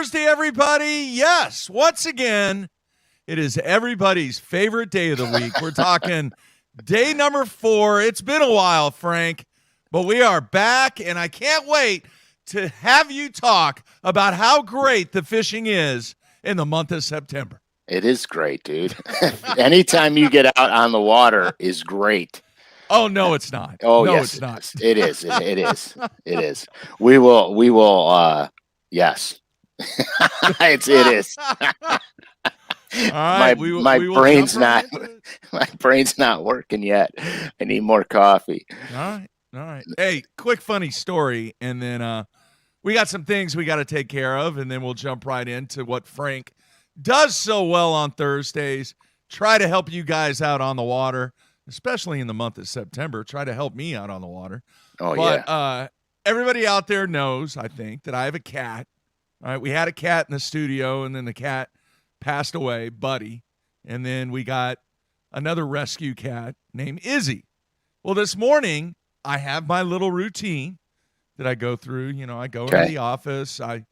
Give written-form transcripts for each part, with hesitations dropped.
Thursday, everybody. Yes, once again, it is everybody's favorite day of the week. We're talking day number 4. It's been a while, Frank, but we are back, and I can't wait to have you talk about how great the fishing is in the month of September. It is great, dude. Anytime you get out on the water is great. Oh, no, it's not. Oh, no, yes, it's not. It is. It is. It is. We will, yes. it is. All right, my brain's not working yet. I need more coffee. All right. Hey, quick funny story, and then we got some things we got to take care of, and then we'll jump right into what Frank does so well on Thursdays. Try to help you guys out on the water, especially in the month of September. Try to help me out on the water. Oh, but, yeah. Everybody out there knows, I think, that I have a cat. All right, we had a cat in the studio, and then the cat passed away, Buddy. And then we got another rescue cat named Izzy. Well, this morning, I have my little routine that I go through. You know, I go into the office. I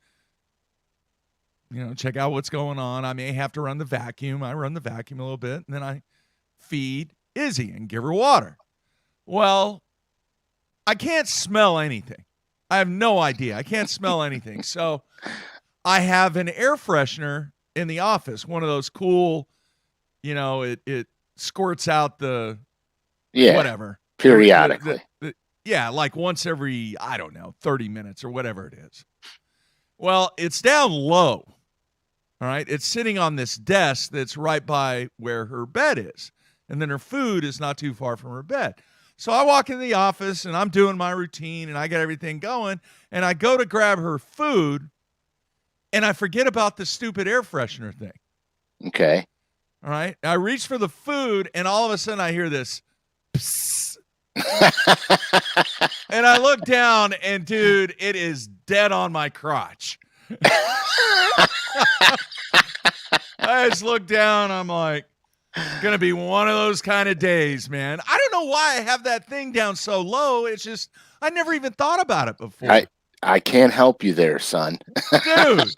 check out what's going on. I may have to run the vacuum. I run the vacuum a little bit, and then I feed Izzy and give her water. Well, I can't smell anything. I have no idea. I can't smell anything. So I have an air freshener in the office, one of those cool, it squirts out the whatever. Periodically. Like once every, 30 minutes or whatever it is. Well, it's down low. All right. It's sitting on this desk that's right by where her bed is. And then her food is not too far from her bed. So I walk in the office and I'm doing my routine and I get everything going. And I go to grab her food and I forget about the stupid air freshener thing. Okay. All right. I reach for the food and all of a sudden I hear this psst. And I look down and, dude, it is dead on my crotch. I just look down. I'm like, going to be one of those kind of days, man. I don't know why I have that thing down so low. It's just, I never even thought about it before. I can't help you there, son. Dude.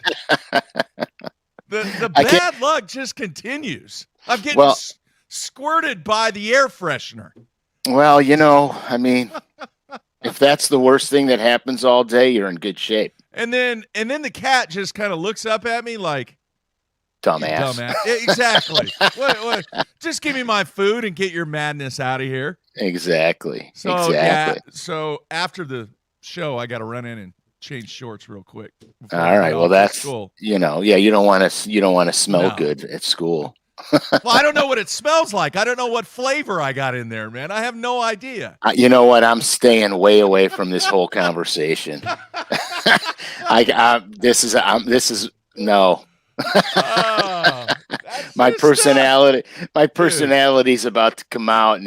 The bad luck just continues. I'm getting squirted by the air freshener. Well, if that's the worst thing that happens all day, you're in good shape. And then the cat just kind of looks up at me like, dumbass. Exactly. What? Just give me my food and get your madness out of here. Exactly. So, yeah. So after the show, I got to run in and change shorts real quick. All right. Well, that's cool. You don't want to smell good at school. Well, I don't know what it smells like. I don't know what flavor I got in there, man. I have no idea. You know what? I'm staying way away from this whole conversation. This is no. My personality's about to come out, and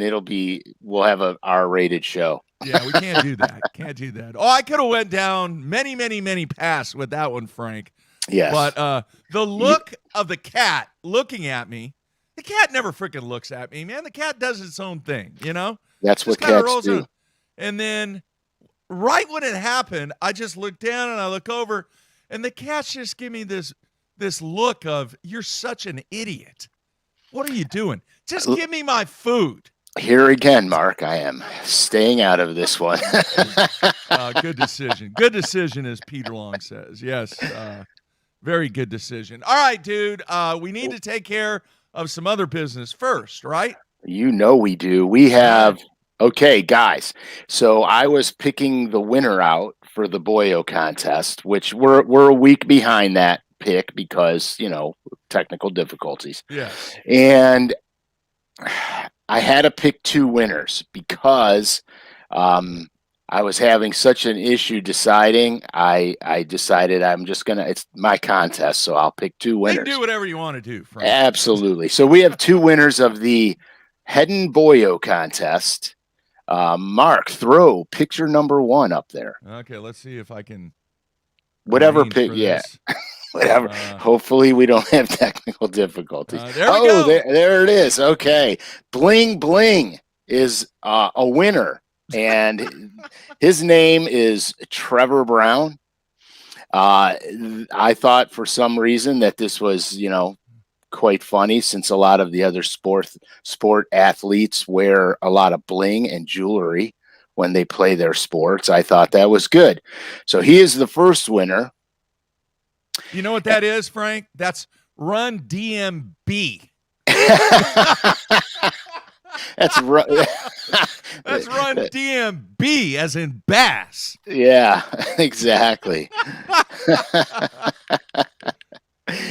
we'll have a R-rated show. Yeah, we can't do that. Oh, I could have went down many, many, many paths with that one, Frank. Yes. But the look of the cat looking at me, the cat never freaking looks at me, man. The cat does its own thing, That's what cats do. And then right when it happened, I just look down and I look over, and the cats just give me this look of, you're such an idiot. What are you doing? Just give me my food. Here again, Mark, I am staying out of this one. Good decision. Good decision, as Peter Long says. Yes. Very good decision. All right, dude. We need to take care of some other business first, right? You know we do. We have okay, guys. So I was picking the winner out for the Boyo contest, which we're a week behind that pick because technical difficulties. Yeah. And I had to pick 2 winners because I was having such an issue deciding. I decided it's my contest, so I'll pick 2 winners. You can do whatever you want to do, Frank. Absolutely. So we have 2 winners of the Head Boyo contest. Mark, throw picture number 1 up there. Okay, let's see if I can. Whatever pick, yeah. Whatever. Hopefully we don't have technical difficulties. There we go. There it is. Okay. Bling Bling is a winner, and his name is Trevor Brown. I thought for some reason that this was, quite funny, since a lot of the other sport athletes wear a lot of bling and jewelry when they play their sports. I thought that was good. So he is the first winner. You know what that is, Frank? That's Run DMB. That's right. That's Run DMB, as in bass. Yeah, exactly.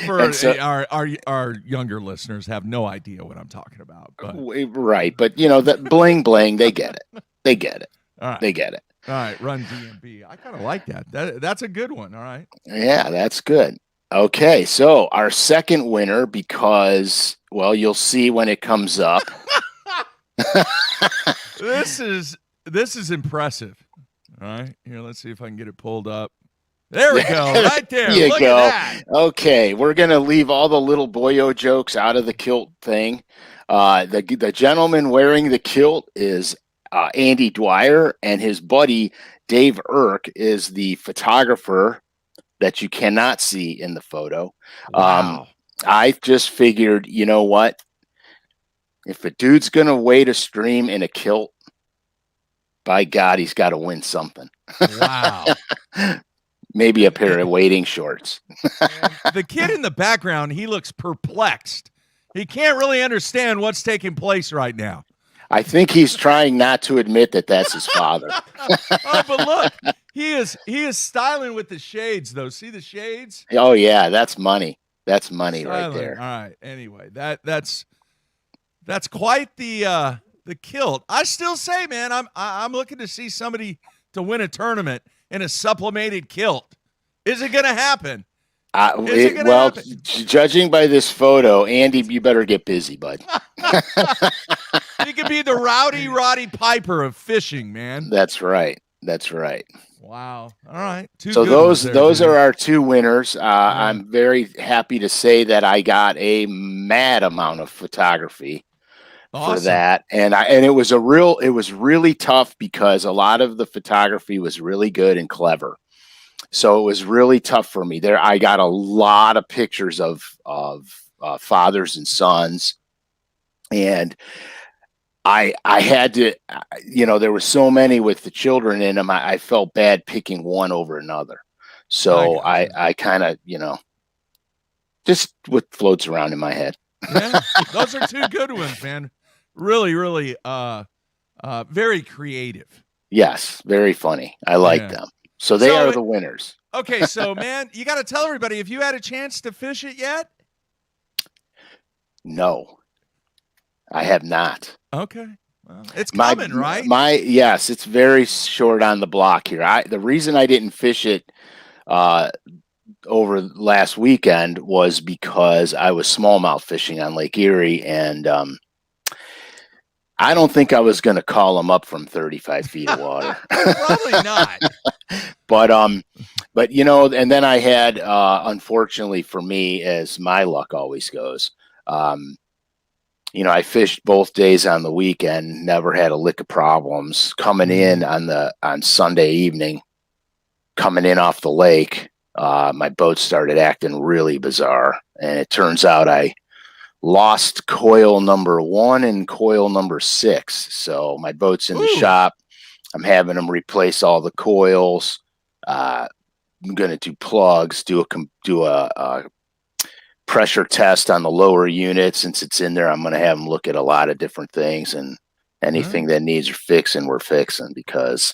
For our younger listeners have no idea what I'm talking about. But. Right, but that bling bling, they get it. They get it. All right. They get it. All right, Run DMB. I kind of like that. That's a good one. All right. Yeah, that's good. Okay, so our second winner, because, well, you'll see when it comes up. This is impressive. All right, here, let's see if I can get it pulled up. There we go, right there. Look at that. Okay, we're gonna leave all the little boyo jokes out of the kilt thing. The gentleman wearing the kilt is Andy Dwyer, and his buddy Dave Irk is the photographer that you cannot see in the photo. Wow. I just figured, you know what? If a dude's gonna wait a stream in a kilt, by God, he's got to win something. Wow. Maybe a pair of wading shorts. The kid in the background, he looks perplexed. He can't really understand what's taking place right now. I think he's trying not to admit that that's his father. Oh, but look, he is styling with the shades, though. See the shades? Oh yeah, that's money. That's money styling. Right there. All right. Anyway, that's quite the kilt. I still say, man, I'm looking to see somebody to win a tournament in a sublimated kilt. Is it going to happen? Happen? Judging by this photo, Andy, you better get busy, bud. You could be the Rowdy Roddy Piper of fishing, man. That's right. That's right. Wow. All right. So those are our two winners. I'm very happy to say that I got a mad amount of photography. Awesome. For that, and it was really tough because a lot of the photography was really good and clever, so it was really tough for me. There, I got a lot of pictures of fathers and sons, and I had to, there were so many with the children in them. I felt bad picking one over another, so I kind of just what floats around in my head. Yeah, those are two good ones, man. Really, really, very creative. Yes, very funny. I like them. So they are the winners. Okay, so, man, you got to tell everybody, have you had a chance to fish it yet? No, I have not. Okay. Well, it's coming, right? Yes, it's very short on the block here. The reason I didn't fish it over last weekend was because I was smallmouth fishing on Lake Erie, and I don't think I was going to call them up from 35 feet of water. Probably not. But and then I had, unfortunately for me, as my luck always goes, I fished both days on the weekend, never had a lick of problems. Coming in on Sunday evening, coming in off the lake, my boat started acting really bizarre, and it turns out I lost coil number 1 and coil number 6. So my boat's in the shop. I'm having them replace all the coils. I'm going to do plugs, do a pressure test on the lower unit. Since it's in there, I'm going to have them look at a lot of different things, and anything that needs fixing, we're fixing, because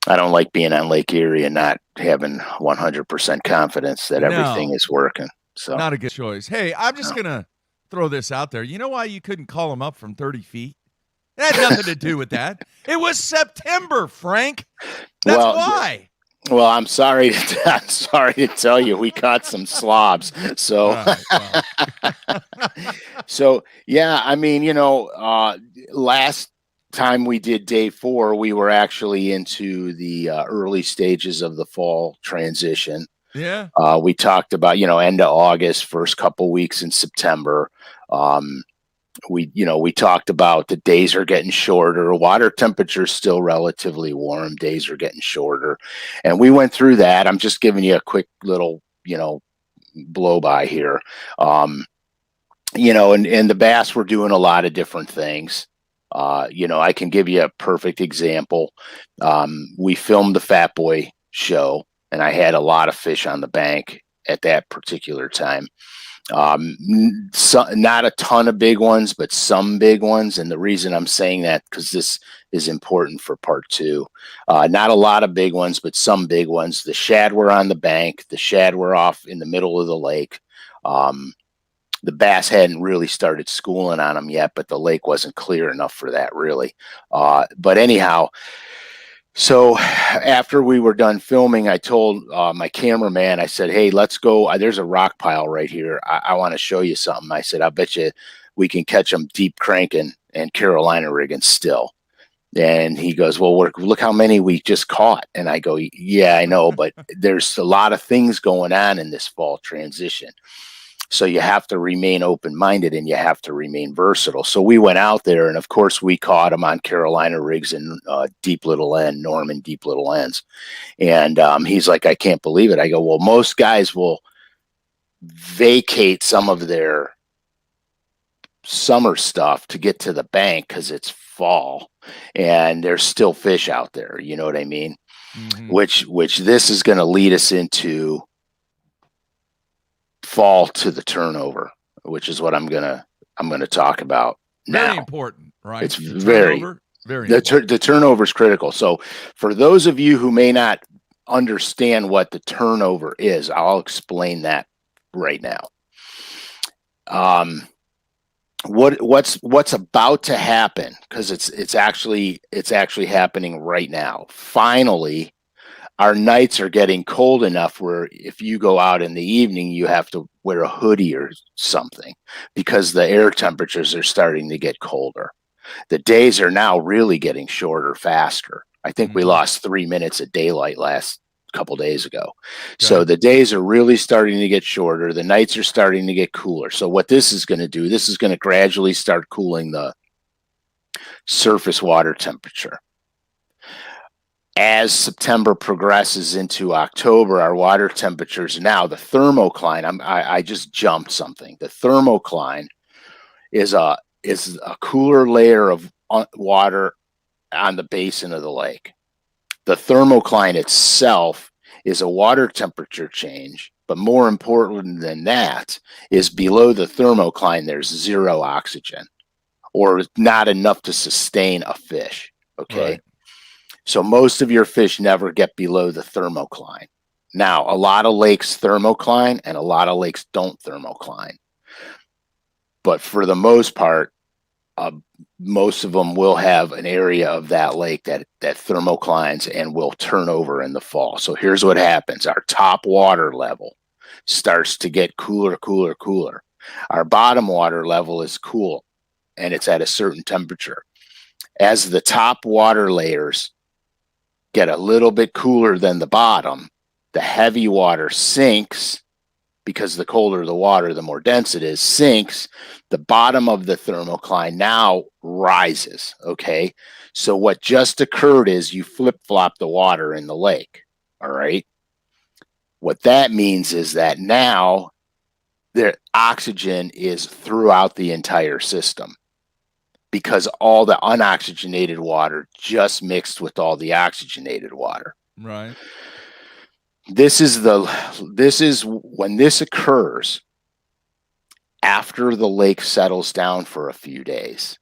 I don't like being on Lake Erie and not having 100% confidence that everything is working. So not a good choice. Hey, I'm just going to throw this out there. You know why you couldn't call them up from 30 feet? It had nothing to do with that. It was September, Frank. That's why. Well, I'm sorry to tell you, we caught some slobs. So, so yeah, I mean, last time we did day 4, we were actually into the early stages of the fall transition. Yeah. We talked about, end of August, first couple weeks in September. we talked about the days are getting shorter, water temperature's still relatively warm, days are getting shorter, and we went through that. I'm just giving you a quick little blow by here. And the bass were doing a lot of different things. I can give you a perfect example. We filmed the Fat Boy show, and I had a lot of fish on the bank at that particular time. Not a ton of big ones, but some big ones. And the reason I'm saying that, because this is important for part two. Not a lot of big ones, but some big ones. The shad were on the bank. The shad were off in the middle of the lake. The bass hadn't really started schooling on them yet, but the lake wasn't clear enough for that, really. But anyhow, so after we were done filming, I told my cameraman, I said, hey, let's go. There's a rock pile right here. I want to show you something. I said, I bet you we can catch them deep cranking and Carolina rigging still. And he goes, well, look how many we just caught. And I go, yeah, I know, but there's a lot of things going on in this fall transition. So you have to remain open-minded and you have to remain versatile. So we went out there, and of course we caught them on Carolina rigs and deep little end, Norman deep little ends. And he's like, I can't believe it. I go, well, most guys will vacate some of their summer stuff to get to the bank because it's fall and there's still fish out there. You know what I mean? Mm-hmm. Which this is going to lead us into fall to the turnover, which is what I'm gonna talk about now. Very important, right? It's very important. The turnover is critical. So for those of you who may not understand what the turnover is, I'll explain that right now. What's about to happen, because it's actually happening right now. Finally, our nights are getting cold enough where if you go out in the evening, you have to wear a hoodie or something because the air temperatures are starting to get colder. The days are now really getting shorter faster. I think we lost 3 minutes of daylight last couple days ago. Okay. So the days are really starting to get shorter. The nights are starting to get cooler. So what this is going to do, this is going to gradually start cooling the surface water temperature. As September progresses into October, our water temperatures now, the thermocline, I just jumped something. The thermocline is a cooler layer of water on the basin of the lake. The thermocline itself is a water temperature change, but more important than that is below the thermocline, there's zero oxygen, or not enough to sustain a fish, okay? Right. So most of your fish never get below the thermocline. Now, a lot of lakes thermocline and a lot of lakes don't thermocline. But for the most part, most of them will have an area of that lake that thermoclines and will turn over in the fall. So here's what happens. Our top water level starts to get cooler, cooler, cooler. Our bottom water level is cool, and it's at a certain temperature. As the top water layers get a little bit cooler than the bottom, the heavy water sinks, because the colder the water, the more dense it is, sinks. The bottom of the thermocline now rises, okay? So what just occurred is you flip-flop the water in the lake, all right? What that means is that now the oxygen is throughout the entire system, because all the unoxygenated water just mixed with all the oxygenated water. Right. This is when this occurs after the lake settles down for a few days.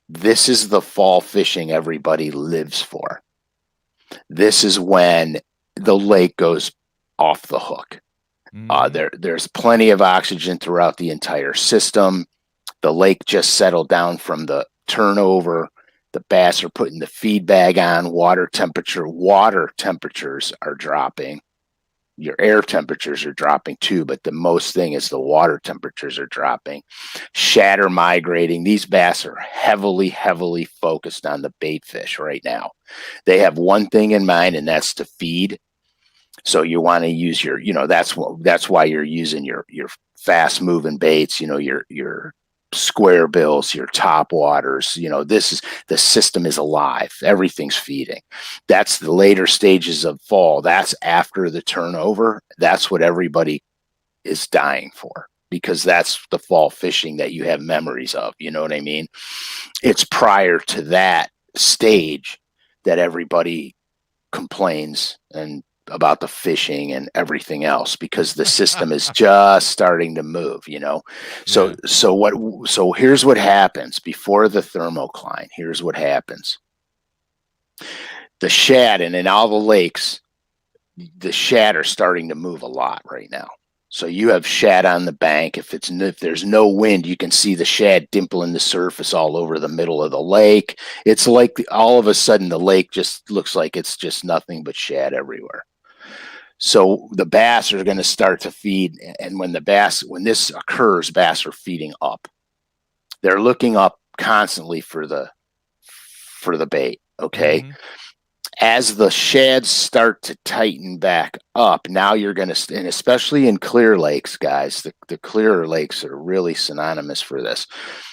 This is the fall fishing everybody lives for. This is when the lake goes off the hook. There's plenty of oxygen throughout the entire system. The lake just settled down from the turnover. The bass are putting the feed bag on. Water temperatures are dropping. Your air temperatures are dropping too, but the most thing is the water temperatures are dropping. Shad are migrating. These bass are heavily, heavily focused on the bait fish right now. They have one thing in mind, and that's to feed. So you want to use your, that's why you're using your fast moving baits, your square bills, your top waters. The system is alive. Everything's feeding. That's the later stages of fall. That's after the turnover. That's what everybody is dying for, because that's the fall fishing that you have memories of. You know what I mean? It's prior to that stage that everybody complains and about the fishing and everything else, because the system is just starting to move. So here's what happens before the thermocline. Here's what happens. The shad, and in all the lakes, the shad are starting to move a lot right now. So you have shad on the bank. If there's no wind, you can see the shad dimpling the surface all over the middle of the lake. It's like all of a sudden the lake just looks like it's just nothing but shad everywhere. So the bass are going to start to feed, and when this occurs, bass are feeding up. They're looking up constantly for the bait. Okay. Mm-hmm. As the shads start to tighten back up, now you're going to, and especially in clear lakes, guys, the clearer lakes are really synonymous for this.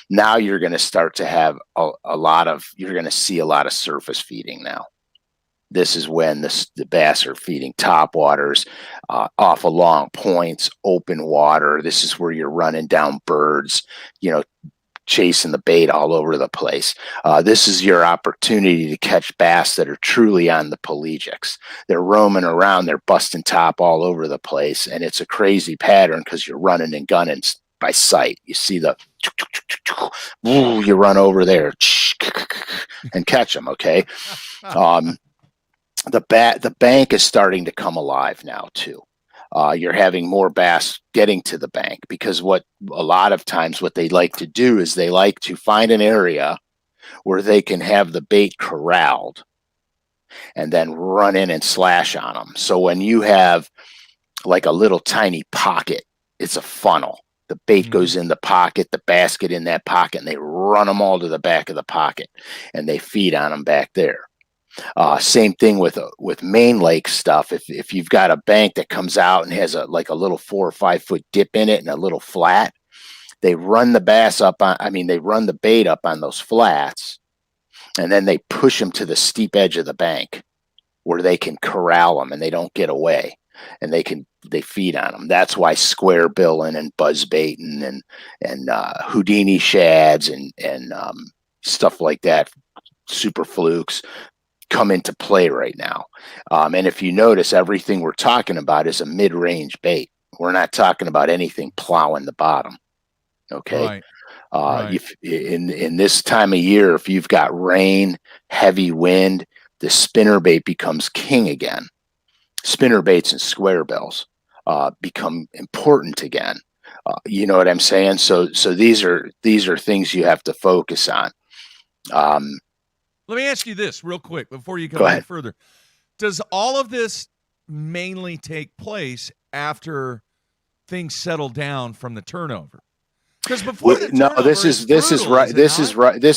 Now you're going to start to have you're going to see a lot of surface feeding now. This is when the bass are feeding top waters, off of long points, open water. This is where you're running down birds, chasing the bait all over the place. This is your opportunity to catch bass that are truly on the pelagics. They're roaming around, they're busting top all over the place, and it's a crazy pattern because you're running and gunning by sight. You see you run over there and catch them. Okay. The bank is starting to come alive now too. You're having more bass getting to the bank, because a lot of times what they like to do is they like to find an area where they can have the bait corralled and then run in and slash on them. So when you have like a little tiny pocket, it's a funnel. The bait goes in the pocket, the basket in that pocket, and they run them all to the back of the pocket, and they feed on them back there. Same thing with main lake stuff. If you've got a bank that comes out and has a little 4 or 5 foot dip in it and a little flat, they run the bait up on those flats, and then they push them to the steep edge of the bank where they can corral them and they don't get away, and they feed on them. That's why square billing and buzz baiting and Houdini shads and stuff like that, super flukes, come into play right now. And if you notice, everything we're talking about is a mid-range bait. We're not talking about anything plowing the bottom. Okay. Right. In this time of year, if you've got rain, heavy wind, the spinner bait becomes king again. Spinner baits and square bills become important again. You know what I'm saying? So these are things you have to focus on. Let me ask you this real quick before you go any further. Does all of this mainly take place after things settle down from the turnover? Because before the turnover, this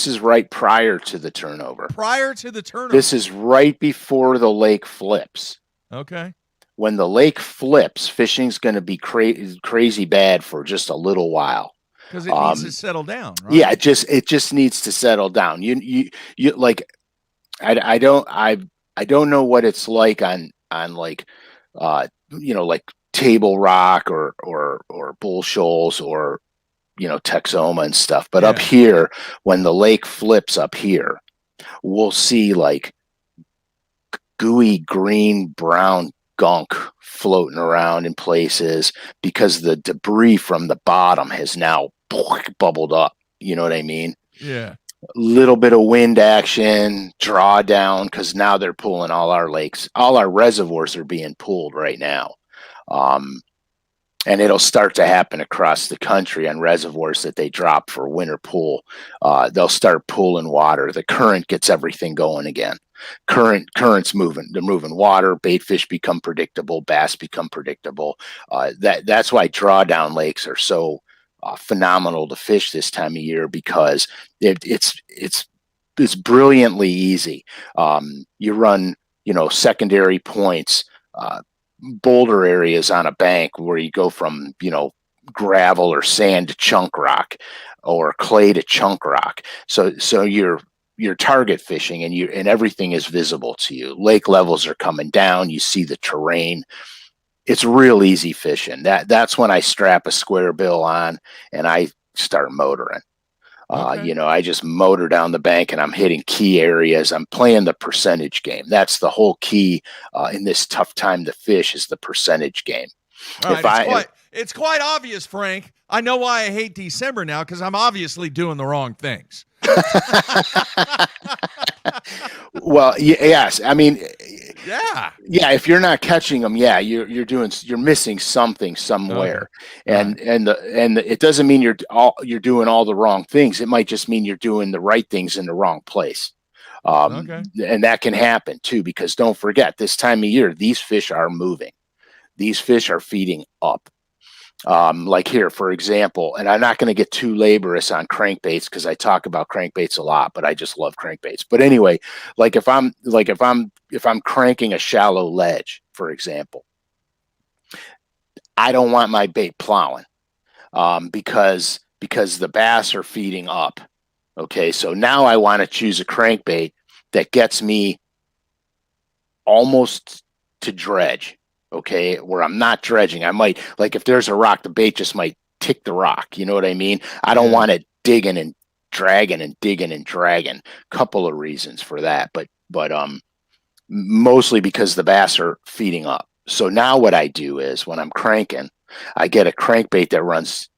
is right prior to the turnover. Prior to the turnover. This is right before the lake flips. Okay. When the lake flips, fishing's going to be crazy bad for just a little while. Because it needs to settle down, right? Yeah, it just needs to settle down. You like, I don't know what it's like on like, like Table Rock or Bull Shoals or Texoma and stuff. But up here, when the lake flips up here, we'll see like gooey green brown gunk floating around in places because the debris from the bottom has now bubbled up. You know what I mean? Yeah. A little bit of wind action, drawdown, because now they're pulling all our lakes. All our reservoirs are being pulled right now. And it'll start to happen across the country on reservoirs that they drop for winter pool. They'll start pulling water. The current gets everything going again. Current's moving. They're moving water. Bait fish become predictable. Bass become predictable. That's why drawdown lakes are so phenomenal to fish this time of year, because it's brilliantly easy. You run secondary points, boulder areas on a bank where you go from gravel or sand to chunk rock. or clay to chunk rock. So you're target fishing, and everything is visible to you. Lake levels are coming down. You see the terrain. It's real easy fishing. That's when I strap a square bill on and I start motoring. Okay. I just motor down the bank and I'm hitting key areas. I'm playing the percentage game. That's the whole key in this tough time to fish, is the percentage game. All right. It's quite obvious, Frank. I know why I hate December now, because I'm obviously doing the wrong things. Well, yes. I mean, yeah. If you're not catching them, you're missing something somewhere, Okay. and it doesn't mean you're doing all the wrong things. It might just mean you're doing the right things in the wrong place. And that can happen too, because don't forget, this time of year, these fish are moving. These fish are feeding up. Like here, for example, and I'm not going to get too laborious on crankbaits because I talk about crankbaits a lot, but I just love crankbaits. But anyway, if I'm cranking a shallow ledge, for example, I don't want my bait plowing, because the bass are feeding up. Okay, so now I want to choose a crankbait that gets me almost to dredge. Okay, where I'm not dredging. I might, like, if there's a rock, the bait just might tick the rock. You know what I mean? I don't want it digging and dragging and digging and dragging. Couple of reasons for that, but mostly because the bass are feeding up. So now what I do is, when I'm cranking, I get a crankbait that runs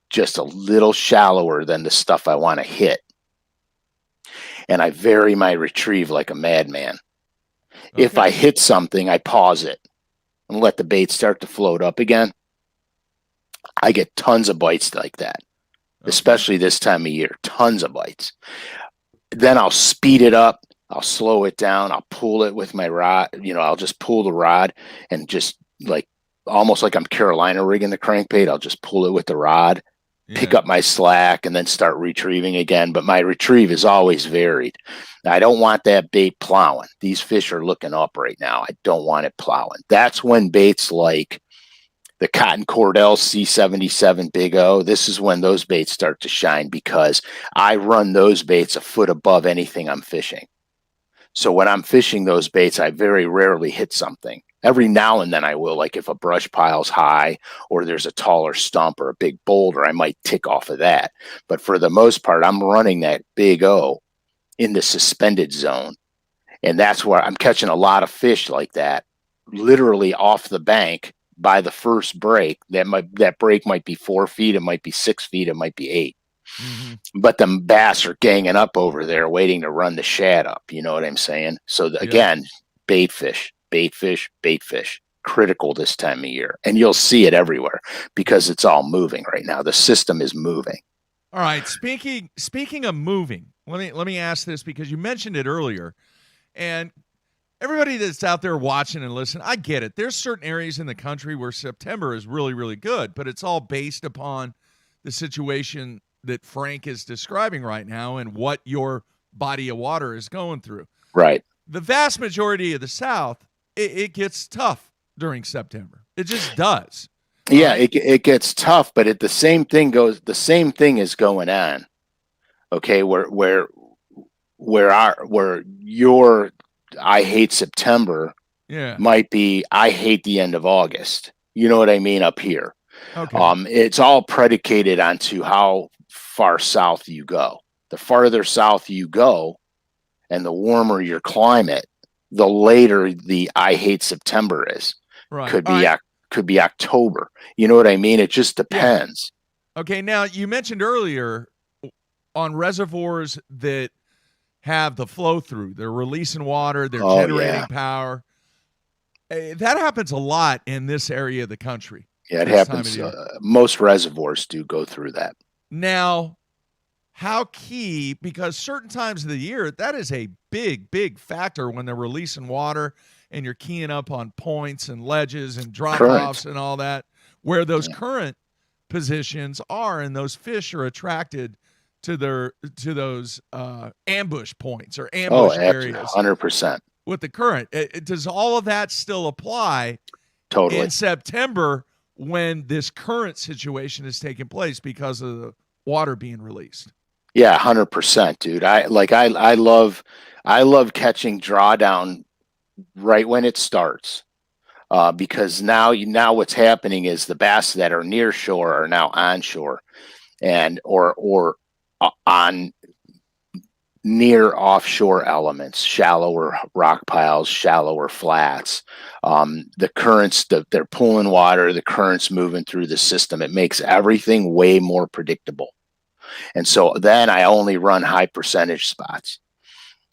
just a little shallower than the stuff I want to hit, and I vary my retrieve like a madman. Okay. If I hit something, I pause it and let the bait start to float up again. I get tons of bites like that, especially this time of year. Tons of bites. Then I'll speed it up. I'll slow it down. I'll pull it with my rod. I'll just pull the rod and just almost like I'm Carolina rigging the crankbait. I'll just pull it with the rod, pick up my slack, and then start retrieving again. But my retrieve is always varied. I don't want that bait plowing. These fish are looking up right now. I don't want it plowing. That's when baits like the Cotton Cordell C77 Big O, this is when those baits start to shine, because I run those baits a foot above anything I'm fishing. So when I'm fishing those baits, I very rarely hit something. Every now and then I will, like if a brush pile's high or there's a taller stump or a big boulder, I might tick off of that. But for the most part, I'm running that Big O in the suspended zone. And that's where I'm catching a lot of fish like that, literally off the bank by the first break. That break might be 4 feet, it might be 6 feet, it might be 8. Mm-hmm. But the bass are ganging up over there waiting to run the shad up. You know what I'm saying? So again, bait fish, critical this time of year. And you'll see it everywhere because it's all moving right now. The system is moving. All right. Speaking of moving, let me ask this, because you mentioned it earlier, and everybody that's out there watching and listening, I get it. There's certain areas in the country where September is really, really good, but it's all based upon the situation that Frank is describing right now and what your body of water is going through. Right. The vast majority of the South, it gets tough during September. It just does. Yeah, right? It gets tough, but the same thing is going on. Okay, where your I hate September might be I hate the end of August. You know what I mean? Up here. Okay. It's all predicated onto how far south you go. The farther south you go and the warmer your climate, the later the I hate September is. Right. Could be October. You know what I mean? It just depends. Yeah. Okay, now you mentioned earlier on reservoirs that have the flow through. They're releasing water, they're generating power. That happens a lot in this area of the country. Yeah, it happens. Most reservoirs do go through that. Now, how key, because certain times of the year, that is a big, big factor when they're releasing water and you're keying up on points and ledges and drop-offs and all that, where those current positions are, and those fish are attracted to those ambush points or ambush areas. 100%. With the current, does all of that still apply totally in September when this current situation is taking place because of the water being released. Yeah, 100%, dude. I love catching drawdown right when it starts. Because now what's happening is the bass that are near shore are now onshore and or on near offshore elements, shallower rock piles, shallower flats. The currents, they're pulling water, the currents moving through the system. It makes everything way more predictable. And so then I only run high percentage spots.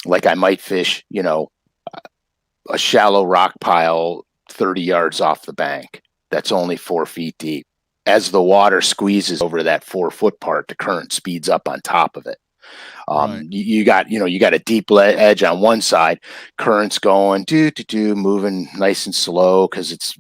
Like I might fish, a shallow rock pile 30 yards off the bank that's only 4 feet deep. As the water squeezes over that 4-foot part, the current speeds up on top of it. Right. You got a deep edge on one side, currents going moving nice and slow because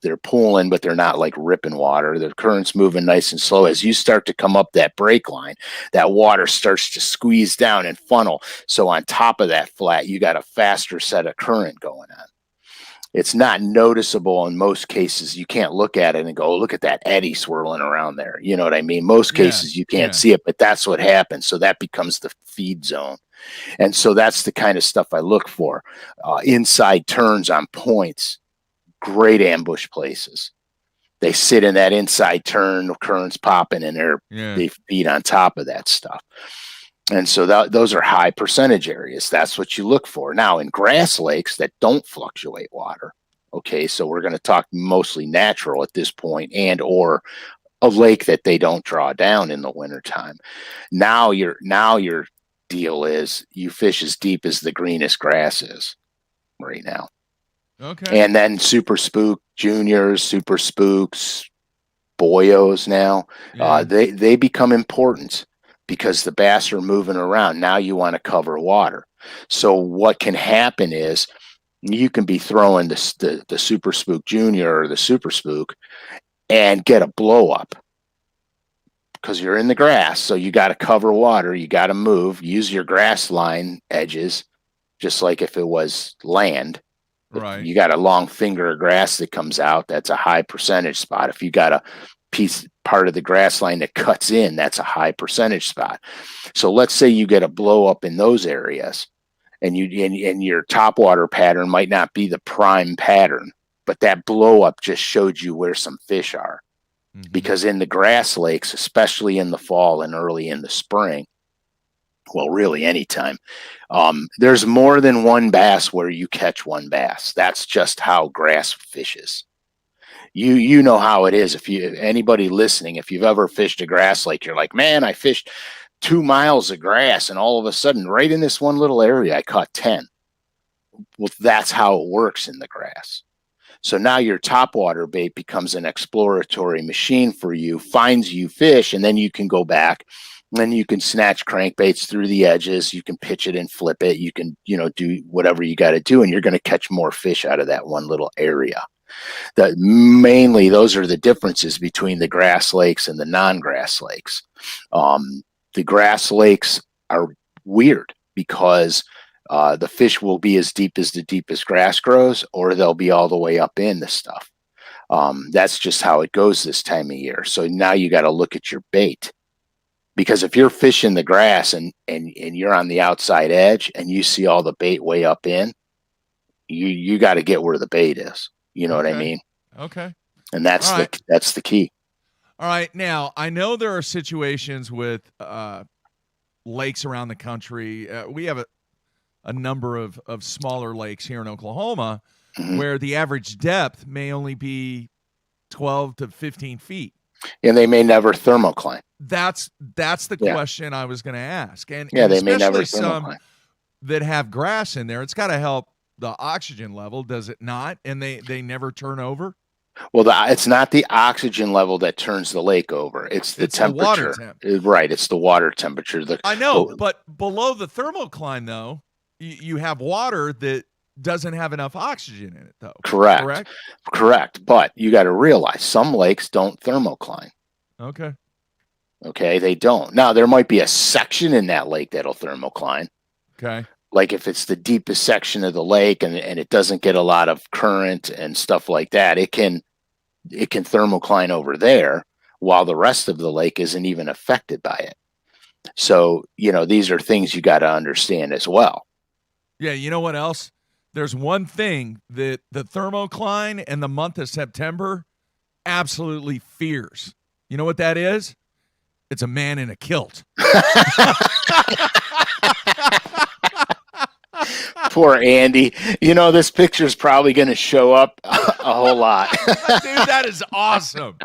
they're pulling, but they're not like ripping water. The current's moving nice and slow. As you start to come up that break line, that water starts to squeeze down and funnel. So on top of that flat, you got a faster set of current going on. It's not noticeable in most cases. You can't look at it and go, look at that eddy swirling around there. You know what I mean? Most cases you can't see it, but that's what happens. So that becomes the feed zone. And so that's the kind of stuff I look for. Inside turns on points, great ambush places. They sit in that inside turn, the current's popping, and they feed on top of that stuff. And so those are high percentage areas. That's what you look for. Now, in grass lakes that don't fluctuate water, okay, so we're going to talk mostly natural at this point, and or a lake that they don't draw down in the wintertime. Now your deal is you fish as deep as the greenest grass is right now. Okay. And then super spook juniors, super spooks, boyos now, they become important because the bass are moving around. Now you want to cover water. So what can happen is you can be throwing the super spook junior or the super spook and get a blow up because you're in the grass. So you got to cover water. You got to move, use your grass line edges, just like if it was land. Right. You got a long finger of grass that comes out. That's a high percentage spot. If you got a part of the grass line that cuts in, that's a high percentage spot. So let's say you get a blow up in those areas, and your topwater pattern might not be the prime pattern, but that blow up just showed you where some fish are. Mm-hmm. Because in the grass lakes, especially in the fall and early in the spring, well, really anytime, there's more than one bass where you catch one bass. That's just how grass fishes. You know how it is. If anybody listening, if you've ever fished a grass lake, you're like, man, I fished 2 miles of grass, and all of a sudden, right in this one little area, I caught 10. Well, that's how it works in the grass. So now your topwater bait becomes an exploratory machine for you, finds you fish, and then you can go back. And then you can snatch crankbaits through the edges. You can pitch it and flip it. You can, do whatever you got to do, and you're going to catch more fish out of that one little area. Mainly, those are the differences between the grass lakes and the non-grass lakes. The grass lakes are weird because the fish will be as deep as the deepest grass grows, or they'll be all the way up in the stuff. That's just how it goes this time of year. So now you got to look at your bait. Because if you're fishing the grass and you're on the outside edge and you see all the bait way up in, you got to get where the bait is. You know what I mean? Okay. And that's the key. All right. Now, I know there are situations with lakes around the country. We have a number of smaller lakes here in Oklahoma where the average depth may only be 12 to 15 feet. And they may never thermocline. That's the question I was going to ask. And they may never thermocline. Some that have grass in there, it's got to help the oxygen level, does it not? And they never turn over? Well, it's not the oxygen level that turns the lake over. It's the temperature. The water temp. Right. It's the water temperature. I know, but below the thermocline, though, you have water that doesn't have enough oxygen in it, though. Correct. But you got to realize some lakes don't thermocline. Okay, they don't. Now, there might be a section in that lake that'll thermocline. Okay. Like if it's the deepest section of the lake and it doesn't get a lot of current and stuff like that, it can thermocline over there. while the rest of the lake isn't even affected by it. So, these are things you got to understand as well. Yeah, you know what else? There's one thing that the thermocline in the month of September absolutely fears. You know what that is? It's a man in a kilt. Poor Andy. This picture's probably going to show up a whole lot. Dude, that is awesome.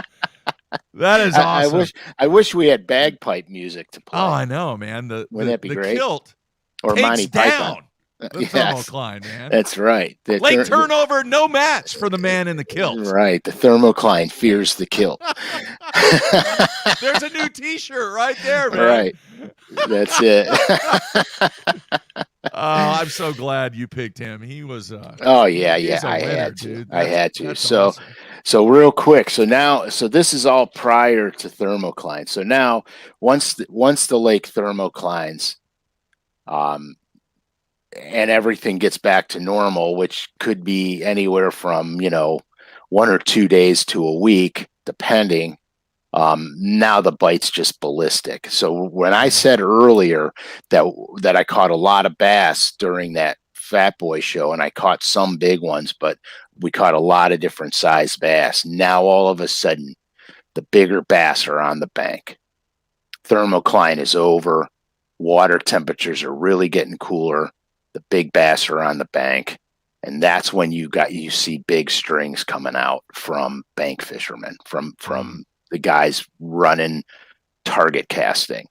That is awesome. I wish we had bagpipe music to play. Oh, I know, man. Wouldn't that be great? Kilt or takes Monty down Python. the Yes. thermocline, man. That's right. Lake turnover, no match for the man in the kilt. Right. The thermocline fears the kilt. There's a new T-shirt right there, man. Right. That's it. I'm so glad you picked him. He was. Oh yeah, he's a I winner, had to. dude. I had to. That's So, awesome. so real quick. So this is all prior to thermocline. So now, once the lake thermoclines, and everything gets back to normal, which could be anywhere from 1 or 2 days to a week, depending. Now the bite's just ballistic. So when I said earlier that I caught a lot of bass during that Fat Boy show, and I caught some big ones, but we caught a lot of different size bass. Now all of a sudden, the bigger bass are on the bank. Thermocline is over. Water temperatures are really getting cooler. The big bass are on the bank. And that's when you see big strings coming out from bank fishermen, from the guys running target casting.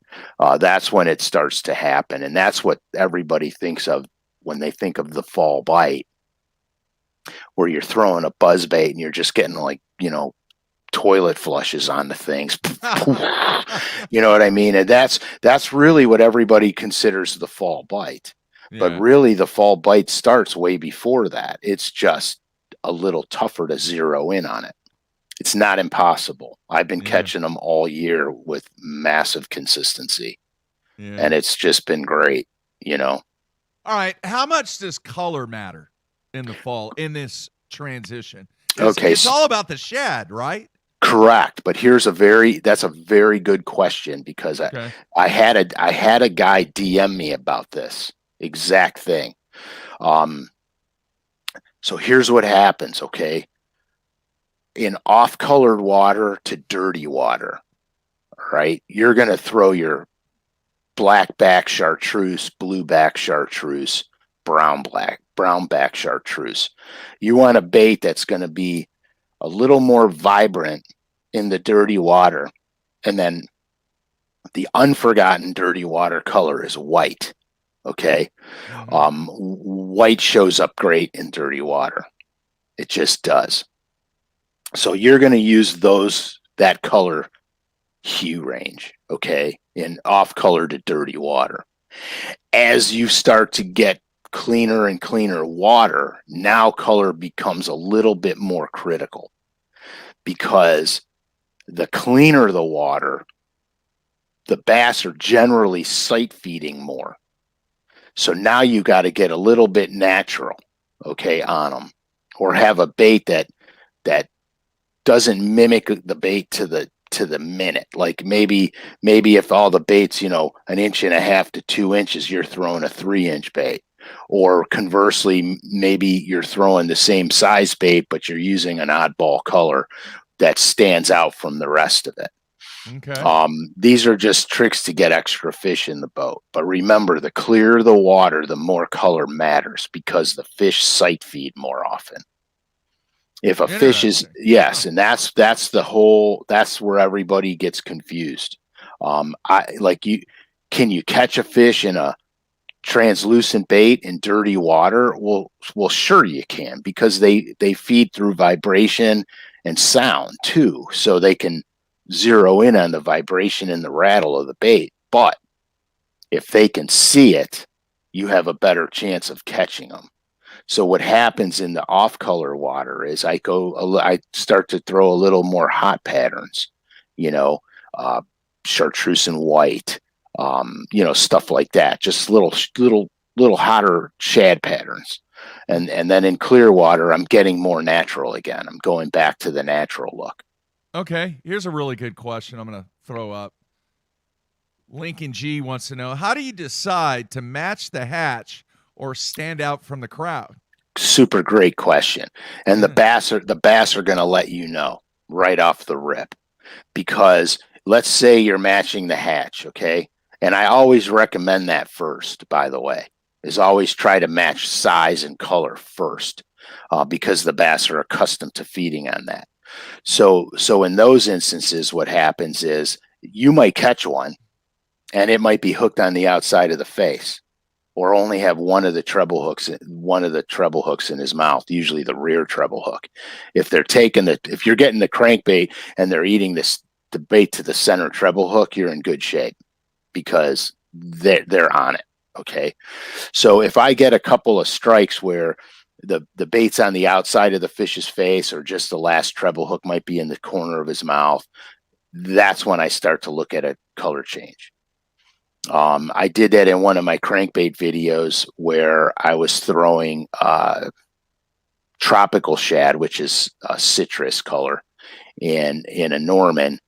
That's when it starts to happen. And that's what everybody thinks of when they think of the fall bite, where you're throwing a buzzbait and you're just getting toilet flushes on the things. You know what I mean? And that's really what everybody considers the fall bite. Yeah. But really the fall bite starts way before that. It's just a little tougher to zero in on it. It's not impossible. I've been catching them all year with massive consistency. Yeah. And it's just been great, All right. How much does color matter in the fall in this transition? It's all about the shad, right? Correct. But that's a very good question, because I had a guy DM me about this exact thing. So here's what happens, okay? In off-colored water to dirty water, right? You're going to throw your black back chartreuse, blue back chartreuse, brown back chartreuse. You want a bait that's going to be a little more vibrant in the dirty water. And then the unforgotten dirty water color is white. Okay. White shows up great in dirty water. It just does. So you're going to use that color hue range, okay, in off color to dirty water. As you start to get cleaner and cleaner water, now color becomes a little bit more critical, because the cleaner the water, the bass are generally sight feeding more. So now you got to get a little bit natural, okay, on them, or have a bait that doesn't mimic the bait to the minute. Like maybe if all the bait's 1.5 to 2 inches, you're throwing a 3-inch bait, or conversely, maybe you're throwing the same size bait, but you're using an oddball color that stands out from the rest of it. Okay. These are just tricks to get extra fish in the boat. But remember, the clearer the water, the more color matters, because the fish sight feed more often. If a fish is, and that's where everybody gets confused. Can you catch a fish in a translucent bait in dirty water? Well, sure you can, because they feed through vibration and sound too, so they can zero in on the vibration and the rattle of the bait. But if they can see it, you have a better chance of catching them. So what happens in the off-color water is I start to throw a little more hot patterns, chartreuse and white, stuff like that. Just little hotter shad patterns. And then in clear water, I'm getting more natural again. I'm going back to the natural look. Okay, here's a really good question I'm going to throw up. Lincoln G wants to know, how do you decide to match the hatch or stand out from the crowd? Super great question. And Yeah. the bass are going to let you know right off the rip, because let's say you're matching the hatch, okay? And I always recommend that first, by the way, is always try to match size and color first, because the bass are accustomed to feeding on that. So in those instances, what happens is you might catch one and it might be hooked on the outside of the face, or only have one of the treble hooks in his mouth, usually the rear treble hook. If you're getting the crankbait and they're eating the bait to the center treble hook, you're in good shape, because they're on it. Okay. So if I get a couple of strikes where the bait's on the outside of the fish's face, or just the last treble hook might be in the corner of his mouth, that's when I start to look at a color change. I did that in one of my crankbait videos where I was throwing tropical shad, which is a citrus color, in a Norman,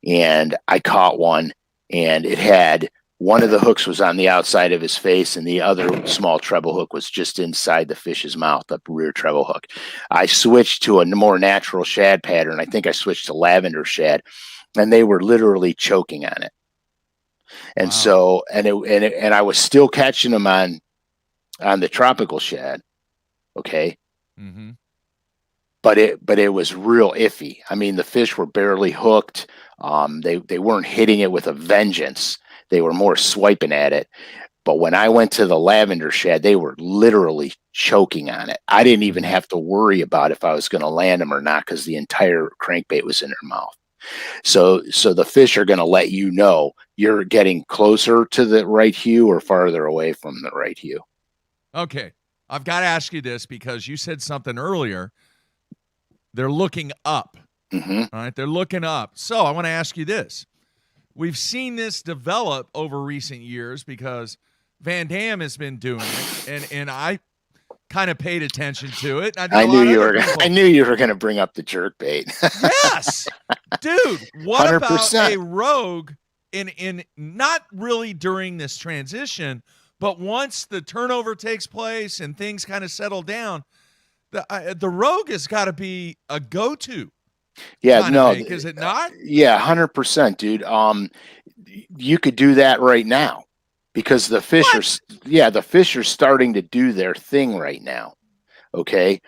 and I caught one, and it had one of the hooks was on the outside of his face, and the other small treble hook was just inside the fish's mouth, the rear treble hook. I switched to a more natural shad pattern. I think I switched to lavender shad, and they were literally choking on it. And Wow. so, and I was still catching them on the tropical shad. Okay. Mm-hmm. But it was real iffy. I mean, the fish were barely hooked. They weren't hitting it with a vengeance. They were more swiping at it. But when I went to the lavender shad, they were literally choking on it. I didn't even have to worry about if I was going to land them or not, because the entire crankbait was in their mouth. So the fish are going to let you know you're getting closer to the right hue or farther away from the right hue. Okay. I've got to ask you this, because you said something earlier. They're looking up. Mm-hmm. All right. They're looking up. So I want to ask you this. We've seen this develop over recent years because Van Dam has been doing it, and I kind of paid attention to it. I knew you were going to bring up the jerkbait. Yes, dude. What 100%. about a rogue in not really during this transition, but once the turnover takes place and things kind of settle down, the rogue has got to be a go-to. Yeah, no, is it not? Yeah, 100%, dude. You could do that right now, because the fish are starting to do their thing right now. Okay.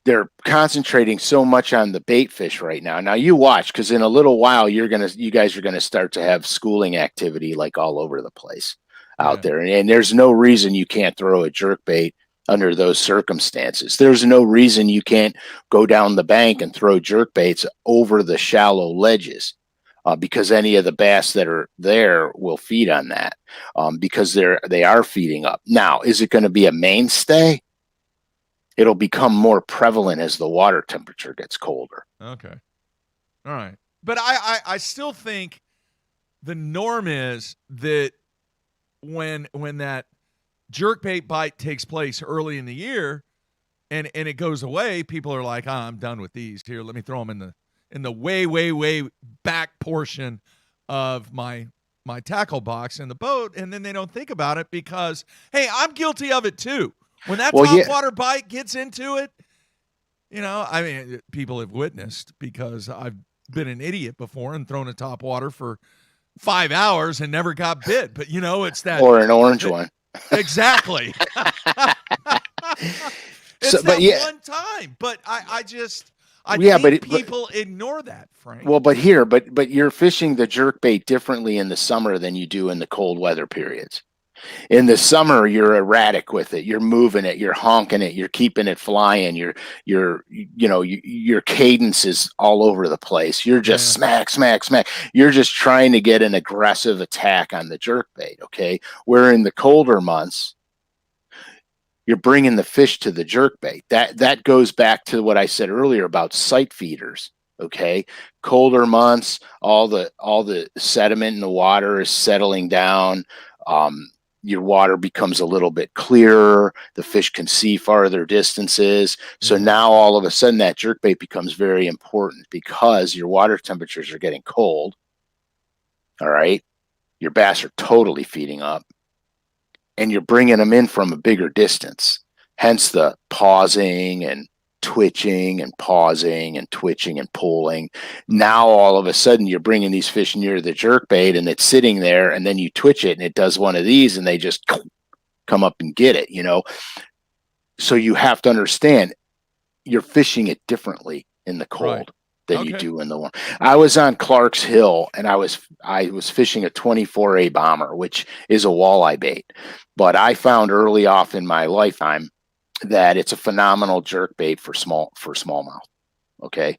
They're concentrating so much on the bait fish right now. Now you watch, because in a little while you guys are gonna start to have schooling activity like all over the place out there, and there's no reason you can't throw a jerkbait under those circumstances. There's no reason you can't go down the bank and throw jerkbaits over the shallow ledges, because any of the bass that are there will feed on that, because they are feeding up. Now, is it going to be a mainstay? It'll become more prevalent as the water temperature gets colder. Okay. All right. But I still think the norm is that when that jerkbait bite takes place early in the year and it goes away, people are like, I'm done with these. Here, let me throw them in the way back portion of my tackle box in the boat, and then they don't think about it because, hey, I'm guilty of it too. When that topwater bite gets into it, I mean, people have witnessed, because I've been an idiot before and thrown a topwater for 5 hours and never got bit. But, it's that. Or an orange one. Exactly. It's one time. But I think people ignore that, Frank. Well, but you're fishing the jerkbait differently in the summer than you do in the cold weather periods. In the summer, you're erratic with it. You're moving it. You're honking it. You're keeping it flying. Your cadence is all over the place. You're just smack, smack, smack. You're just trying to get an aggressive attack on the jerkbait. Okay, where in the colder months, you're bringing the fish to the jerkbait. That goes back to what I said earlier about sight feeders. Okay, colder months, all the sediment in the water is settling down. your water becomes a little bit clearer. The fish can see farther distances. So now all of a sudden that jerkbait becomes very important because your water temperatures are getting cold. All right. Your bass are totally feeding up and you're bringing them in from a bigger distance. Hence the pausing and twitching and pausing and twitching and pulling. Now all of a sudden you're bringing these fish near the jerkbait and it's sitting there, and then you twitch it and it does one of these and they just come up and get it, you know. So you have to understand you're fishing it differently in the cold than you do in the warm. I was on Clark's Hill and I was fishing a 24A bomber, which is a walleye bait. But I found early off in my lifetime that it's a phenomenal jerk bait for smallmouth. Okay.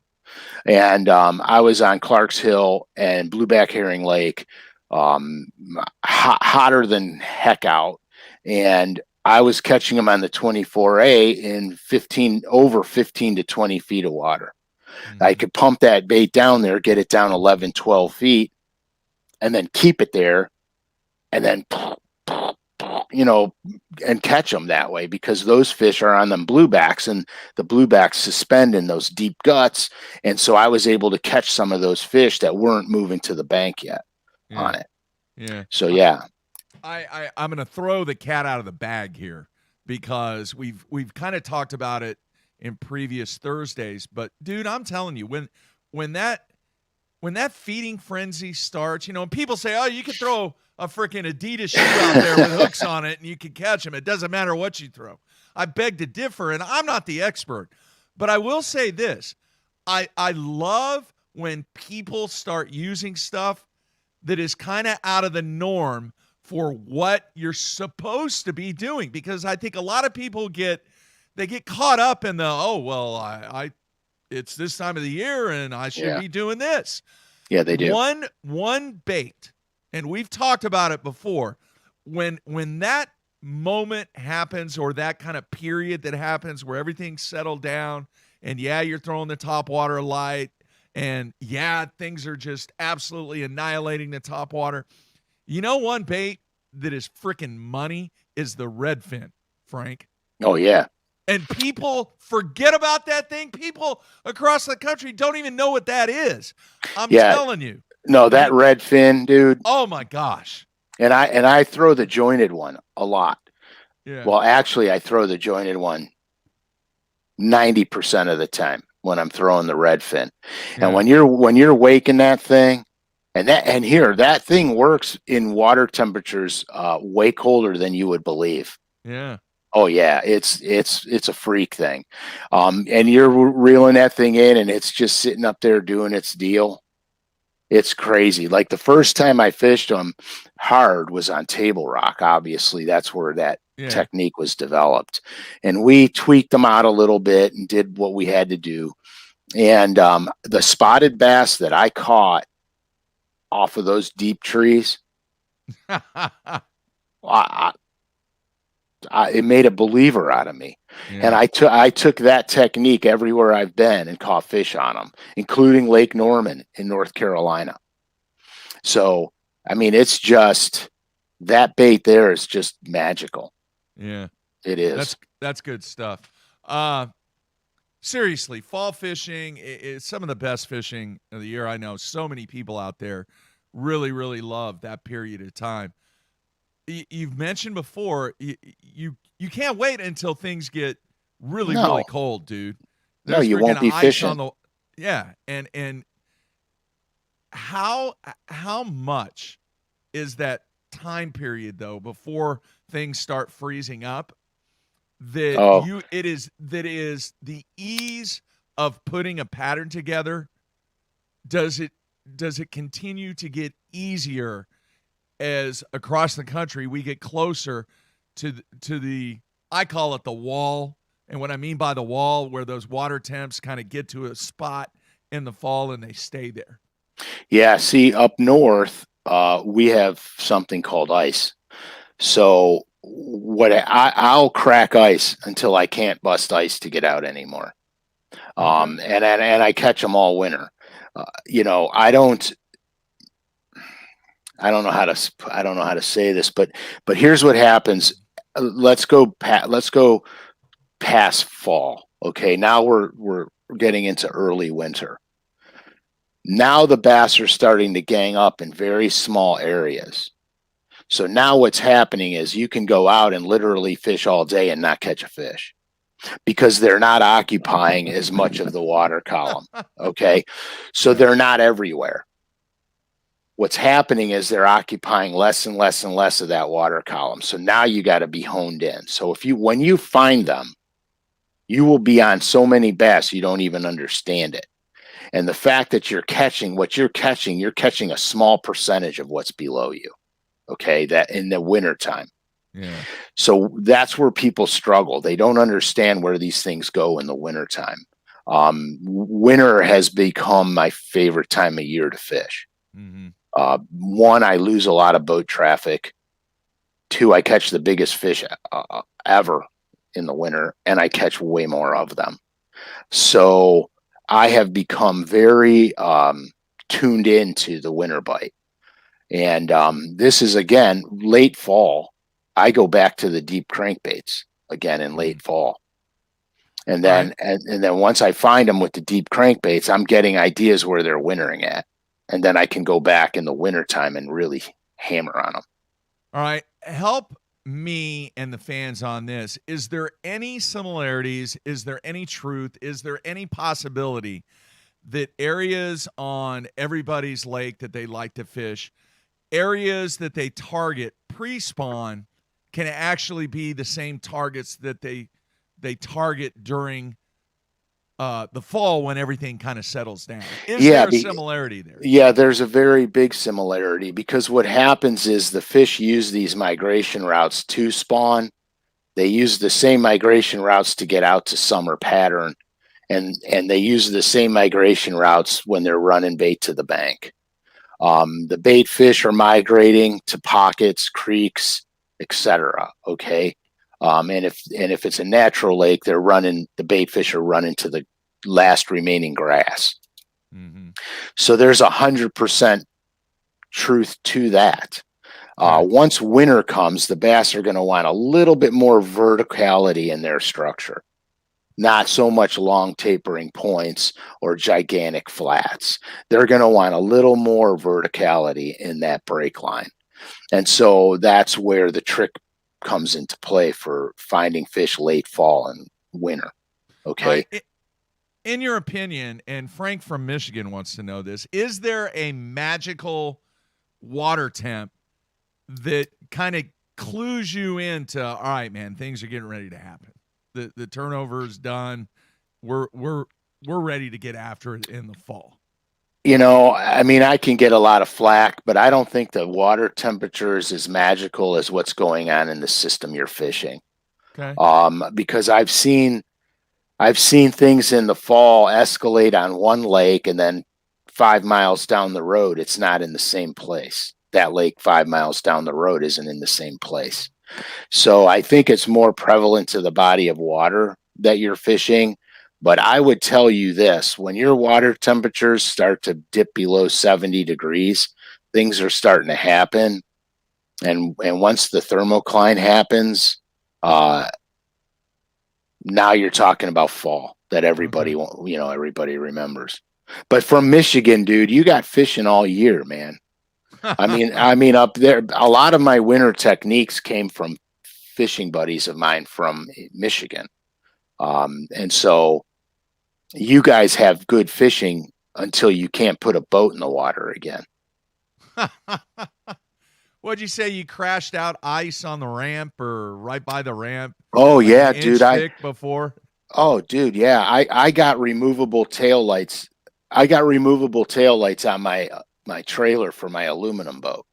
And I was on Clark's Hill and Blueback Herring Lake, hotter than heck out. And I was catching them on the 24A in over 15 to 20 feet of water. I could pump that bait down there, get it down 11, 12 feet, and then keep it there, and then, you know, and catch them that way, because those fish are on them bluebacks, and the bluebacks suspend in those deep guts. And so I was able to catch some of those fish that weren't moving to the bank yet on it. Yeah. So, yeah. I'm going to throw the cat out of the bag here because we've kind of talked about it in previous Thursdays, but dude, I'm telling you, when that feeding frenzy starts, you know, and people say, oh, you can throw a freaking Adidas shoe out there with hooks on it and you can catch them. It doesn't matter what you throw. I beg to differ, and I'm not the expert, but I will say this. I love when people start using stuff that is kind of out of the norm for what you're supposed to be doing, because I think a lot of people get caught up in the, oh, well, I it's this time of the year and I should be doing this. Yeah, they do. One bait, and we've talked about it before, when that moment happens, or that kind of period that happens where everything's settled down and you're throwing the top water light and things are just absolutely annihilating the top water. You know, one bait that is freaking money is the redfin, Frank. Oh, yeah. And people forget about that thing. People across the country don't even know what that is. I'm telling you. No, that redfin, dude. Oh my gosh. And I throw the jointed one a lot. Yeah. Well, actually, I throw the jointed one 90% of the time when I'm throwing the redfin. Yeah. And when you're waking that thing, and that thing works in water temperatures way colder than you would believe. Yeah. Oh yeah, it's a freak thing. And you're reeling that thing in and it's just sitting up there doing its deal. It's crazy. Like the first time I fished them hard was on Table Rock. Obviously, that's where that technique was developed. And we tweaked them out a little bit and did what we had to do. And the spotted bass that I caught off of those deep trees, it made a believer out of me. Yeah. And I took that technique everywhere I've been and caught fish on them, including Lake Norman in North Carolina. So, I mean, it's just, that bait there is just magical. Yeah. It is. That's good stuff. Seriously, fall fishing is some of the best fishing of the year. I know so many people out there really, really love that period of time. You've mentioned before, you can't wait until things get really, really cold, dude. There's you won't be fishing. And how much is that time period though before things start freezing up? It is the ease of putting a pattern together. Does it continue to get easier as across the country we get closer to the, I call it the wall, and what I mean by the wall, where those water temps kind of get to a spot in the fall and they stay there? Yeah, see, up north, we have something called ice. So I'll crack ice until I can't bust ice to get out anymore. And I catch them all winter. You know, I I don't know how to say this, but here's what happens. Let's go past fall. Okay, now we're getting into early winter. Now the bass are starting to gang up in very small areas. So now what's happening is you can go out and literally fish all day and not catch a fish because they're not occupying as much of the water column. Okay, so they're not everywhere. What's happening is they're occupying less and less and less of that water column. So now you got to be honed in. So when you find them, you will be on so many bass you don't even understand it. And the fact that you're catching you're catching a small percentage of what's below you. Okay, that in the wintertime. Yeah. So that's where people struggle. They don't understand where these things go in the wintertime. Winter has become my favorite time of year to fish. Mm-hmm. One, I lose a lot of boat traffic. Two, I catch the biggest fish ever in the winter, and I catch way more of them. So I have become very tuned into the winter bite. And this is, again, late fall. I go back to the deep crankbaits again in late fall. And then, and then once I find them with the deep crankbaits, I'm getting ideas where they're wintering at. And then I can go back in the wintertime and really hammer on them. All right. Help me and the fans on this. Is there any similarities? Is there any truth? Is there any possibility that areas on everybody's lake that they like to fish, areas that they target pre-spawn, can actually be the same targets that they target during the fall when everything kind of settles down? Is there a similarity there? Yeah, there's a very big similarity, because what happens is the fish use these migration routes to spawn. They use the same migration routes to get out to summer pattern, and they use the same migration routes when they're running bait to the bank. The bait fish are migrating to pockets, creeks, etc. Okay. And if it's a natural lake, the bait fish are running to the last remaining grass. Mm-hmm. So there's 100% truth to that. Once winter comes, the bass are going to want a little bit more verticality in their structure. Not so much long tapering points or gigantic flats. They're going to want a little more verticality in that break line. And so that's where the trick comes into play for finding fish late fall and winter. Okay. In your opinion, and Frank from Michigan wants to know this, is there a magical water temp that kind of clues you into, all right, man, things are getting ready to happen. The turnover is done. We're ready to get after it in the fall? You know, I mean, I can get a lot of flack, but I don't think the water temperature is as magical as what's going on in the system you're fishing. Okay. Because I've seen things in the fall escalate on one lake, and then 5 miles down the road, it's not in the same place. That lake 5 miles down the road isn't in the same place. So I think it's more prevalent to the body of water that you're fishing. But I would tell you this: when your water temperatures start to dip below 70 degrees, things are starting to happen. And once the thermocline happens, now you're talking about fall that everybody remembers. But from Michigan, dude, you got fishing all year, man. I mean, up there, a lot of my winter techniques came from fishing buddies of mine from Michigan. And so you guys have good fishing until you can't put a boat in the water again. What'd you say? You crashed out ice on the ramp or right by the ramp? Oh, like yeah, dude. Before. Oh, dude. Yeah. I got removable tail lights. I got removable tail lights on my trailer for my aluminum boat,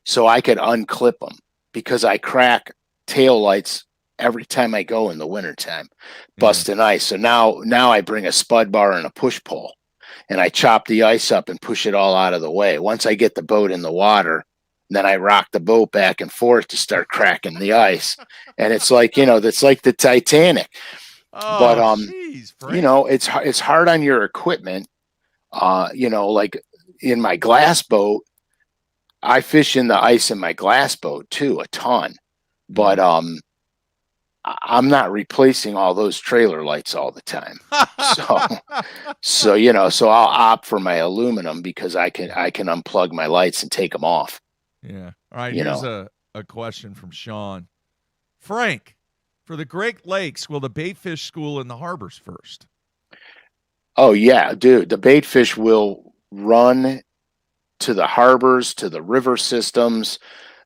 so I could unclip them, because I crack tail lights every time I go in the wintertime, busting ice. So now I bring a spud bar and a push pole, and I chop the ice up and push it all out of the way. Once I get the boat in the water, then I rock the boat back and forth to start cracking the ice. And it's like, that's like the Titanic. Oh, but geez, it's hard on your equipment. Like in my glass boat, I fish in the ice in my glass boat too, a ton. But I'm not replacing all those trailer lights all the time. So so I'll opt for my aluminum because I can unplug my lights and take them off. Yeah. All right, here's a question from Sean. Frank, for the Great Lakes, will the bait fish school in the harbors first? Oh yeah, dude, the bait fish will run to the harbors, to the river systems.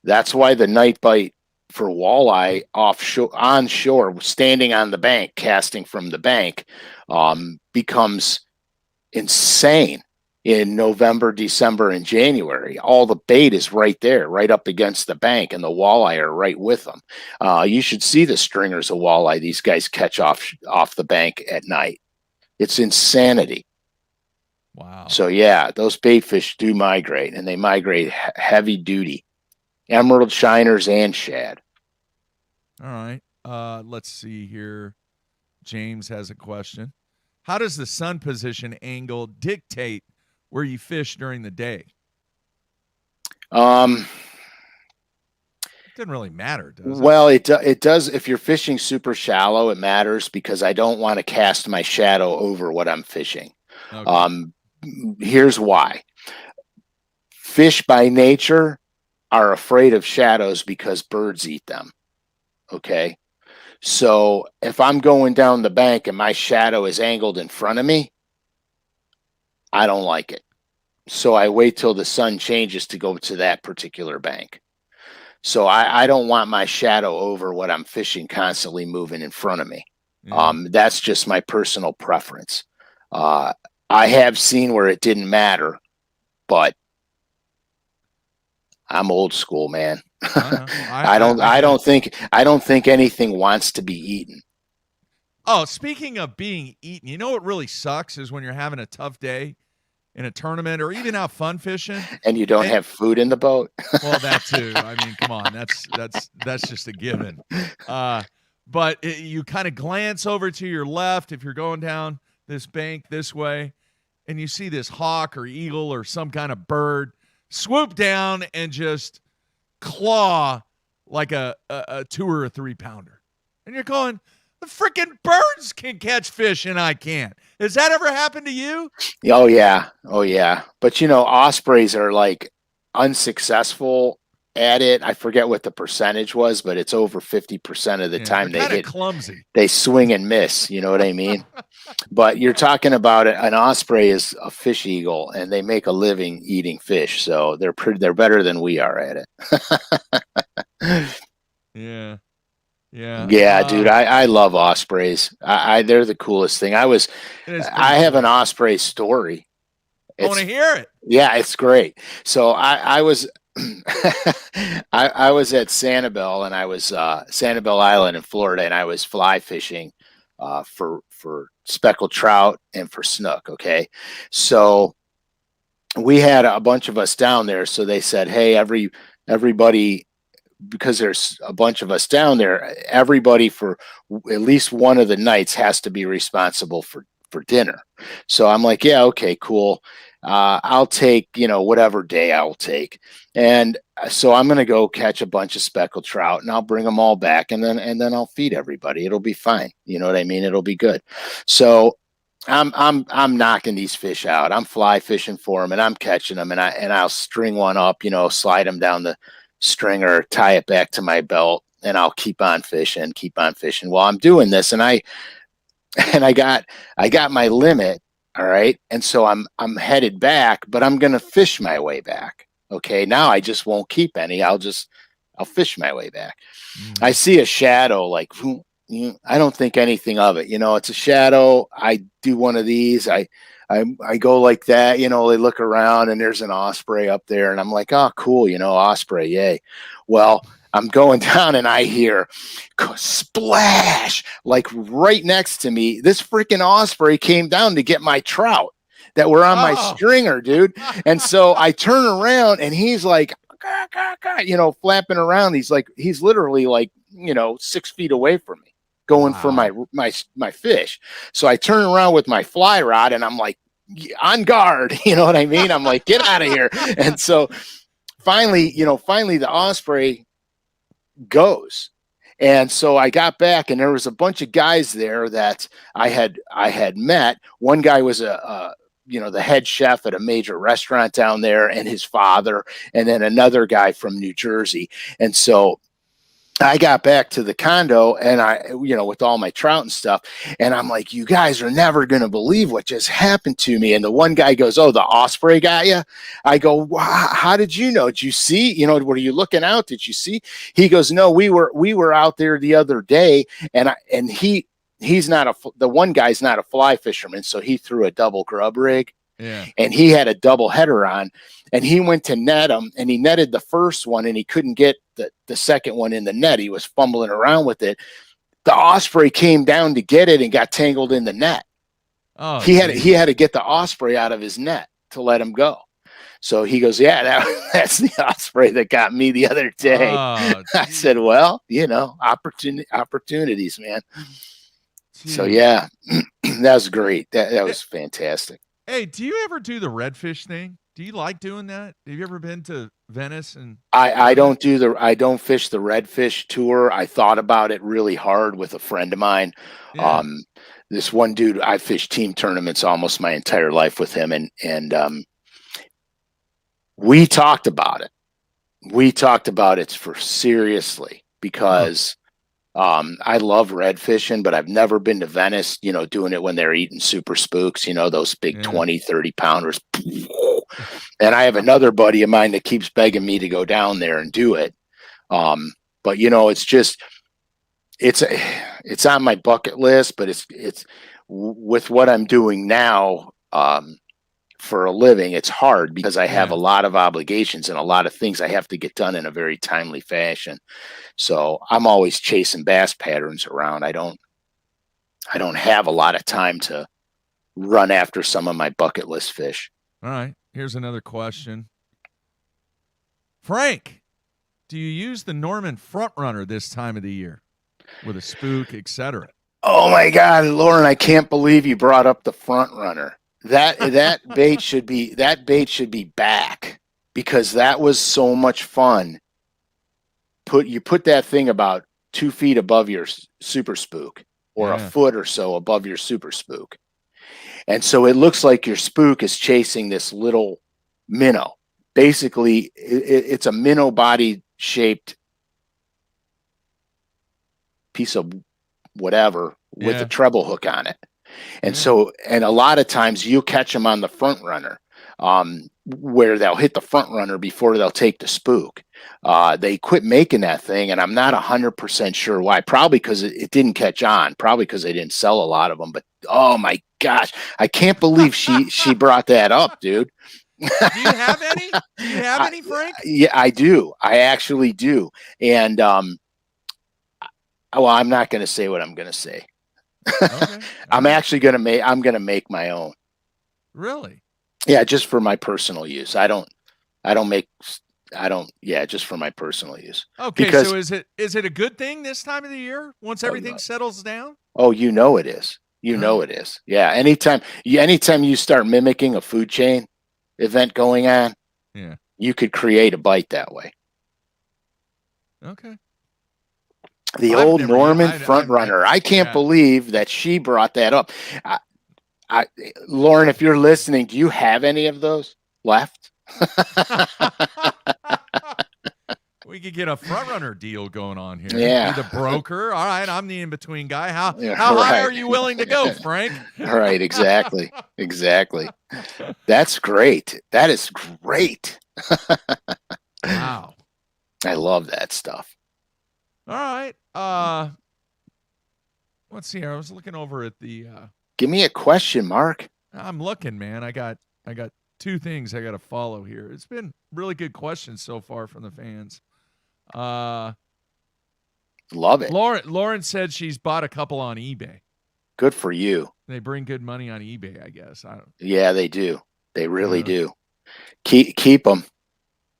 That's why the night bite for walleye offshore, onshore, standing on the bank, casting from the bank, becomes insane in November, December, and January. All the bait is right there, right up against the bank, and the walleye are right with them. You should see the stringers of walleye these guys catch off the bank at night. It's insanity. Wow. So yeah, those bait fish do migrate, and they migrate heavy duty. Emerald shiners and shad. All right. Let's see here. James has a question. How does the sun position angle dictate where you fish during the day? It doesn't really matter, does it? Well, it does. If you're fishing super shallow, it matters because I don't want to cast my shadow over what I'm fishing. Okay. Here's why. Fish by nature are afraid of shadows because birds eat them. Okay. So if I'm going down the bank and my shadow is angled in front of me, I don't like it. So I wait till the sun changes to go to that particular bank. So I don't want my shadow over what I'm fishing constantly moving in front of me. That's just my personal preference. I have seen where it didn't matter, but I'm old school, man. I don't think anything wants to be eaten. Oh, speaking of being eaten, you know what really sucks is when you're having a tough day in a tournament or even out fun fishing and you don't have food in the boat. Well, that too. I mean, come on, that's just a given. But you kind of glance over to your left if you're going down this bank this way, and you see this hawk or eagle or some kind of bird swoop down and just claw like a 2 or a 3 pounder. And you're going, the freaking birds can catch fish and I can't. Has that ever happened to you? Oh yeah. But ospreys are like unsuccessful at it. I forget what the percentage was, but it's over 50% of the time they hit. Clumsy. They swing and miss. You know what I mean? But you're talking about an osprey is a fish eagle, and they make a living eating fish. So they're better than we are at it. Yeah, dude. I love ospreys. They're the coolest thing. I have an osprey story. I want to hear it. Yeah, it's great. So I was I was at Sanibel, and I was Sanibel Island in Florida, and I was fly fishing for speckled trout and for snook. Okay, so we had a bunch of us down there. So they said, hey, everybody, because there's a bunch of us down there, everybody for at least one of the nights has to be responsible for dinner. So I'm like, yeah, okay, cool. I'll take, whatever day I'll take. And so I'm going to go catch a bunch of speckled trout, and I'll bring them all back, and then I'll feed everybody. It'll be fine. You know what I mean? It'll be good. So I'm knocking these fish out. I'm fly fishing for them, and I'm catching them, and I'll string one up, slide them down the stringer, tie it back to my belt, and I'll keep on fishing. While I'm doing this, and I got my limit. All right. And so I'm headed back, but I'm going to fish my way back. Okay. Now I just won't keep any. I'll fish my way back. I see a shadow, like, I don't think anything of it. It's a shadow. I do one of these. I go like that, they look around, and there's an osprey up there, and I'm like, oh, cool. Osprey. Yay. Well, I'm going down, and I hear splash, like right next to me. This freaking osprey came down to get my trout that were on my stringer, dude. And so I turn around, and he's like, flapping around. He's literally like, 6 feet away from me, going for my fish. So I turn around with my fly rod, and I'm like, on guard. You know what I mean? I'm like, get out of here. And so finally the Osprey goes. And so I got back, and there was a bunch of guys there that I had met. One guy was the head chef at a major restaurant down there, and his father, and then another guy from New Jersey. And so I got back to the condo, and with all my trout and stuff, and I'm like, you guys are never going to believe what just happened to me. And the one guy goes, oh, the Osprey got you? I go, wow, how did you know? Did you see? Were you looking out? Did you see? He goes, no, we were out there the other day, and he's not the one guy's not a fly fisherman, so he threw a double grub rig. Yeah. And he had a double header on, and he went to net him, and he netted the first one, and he couldn't get the second one in the net. He was fumbling around with it. The Osprey came down to get it and got tangled in the net. Oh, he had to get the Osprey out of his net to let him go. So he goes, yeah, that's the Osprey that got me the other day. Oh, I said, well, opportunities, man. Geez. So yeah, that was great. That was fantastic. Hey, do you ever do the redfish thing? Do you like doing that? Have you ever been to Venice? And I don't fish the Redfish Tour. I thought about it really hard with a friend of mine. Yeah. This one dude, I fished team tournaments almost my entire life with him, and we talked about it. We talked about it for seriously because I love red fishing, but I've never been to Venice, doing it when they're eating super spooks, those big 20, 30 pounders. And I have another buddy of mine that keeps begging me to go down there and do it. But it's on my bucket list, but it's with what I'm doing now, for a living, it's hard because I have a lot of obligations and a lot of things I have to get done in a very timely fashion. So I'm always chasing bass patterns around. I don't have a lot of time to run after some of my bucket list fish. All right. Here's another question. Frank, do you use the Norman front runner this time of the year with a spook, etc.? Oh my God, Lauren, I can't believe you brought up the front runner. That bait should be back because that was so much fun. You put that thing about 2 feet above your super spook or a foot or so above your super spook. And so it looks like your spook is chasing this little minnow. Basically, it's a minnow body shaped piece of whatever with a treble hook on it. And so, and a lot of times you catch them on the front runner, where they'll hit the front runner before they'll take the spook. They quit making that thing, and I'm not 100% sure why. Probably because it didn't catch on. Probably because they didn't sell a lot of them. But oh my gosh, I can't believe she brought that up, dude. Do you have any? Do you have any, Frank? Yeah, I do. I actually do. And well, I'm not going to say what I'm going to say. Okay. I'm actually going to make my own. Really? Yeah, just for my personal use. Just for my personal use. Okay, because, so is it a good thing this time of the year once everything settles down? Oh, it is. It is. Yeah, anytime you start mimicking a food chain event going on, you could create a bite that way. Okay. The old Norman front runner. I can't believe that she brought that up. Lauren, if you're listening, do you have any of those left? We could get a front runner deal going on here. Yeah. Be the broker. All right, I'm the in-between guy. How high are you willing to go, Frank? Right, exactly. Exactly. That's great. That is great. Wow. I love that stuff. All right. Let's see here. I was looking over at the give me a question, Mark. I'm looking, man. I got 2 things I got to follow here. It's been really good questions so far from the fans. Love it. Lauren said she's bought a couple on eBay. Good for you. They bring good money on eBay, I guess. Yeah, they do. They really do. Keep them.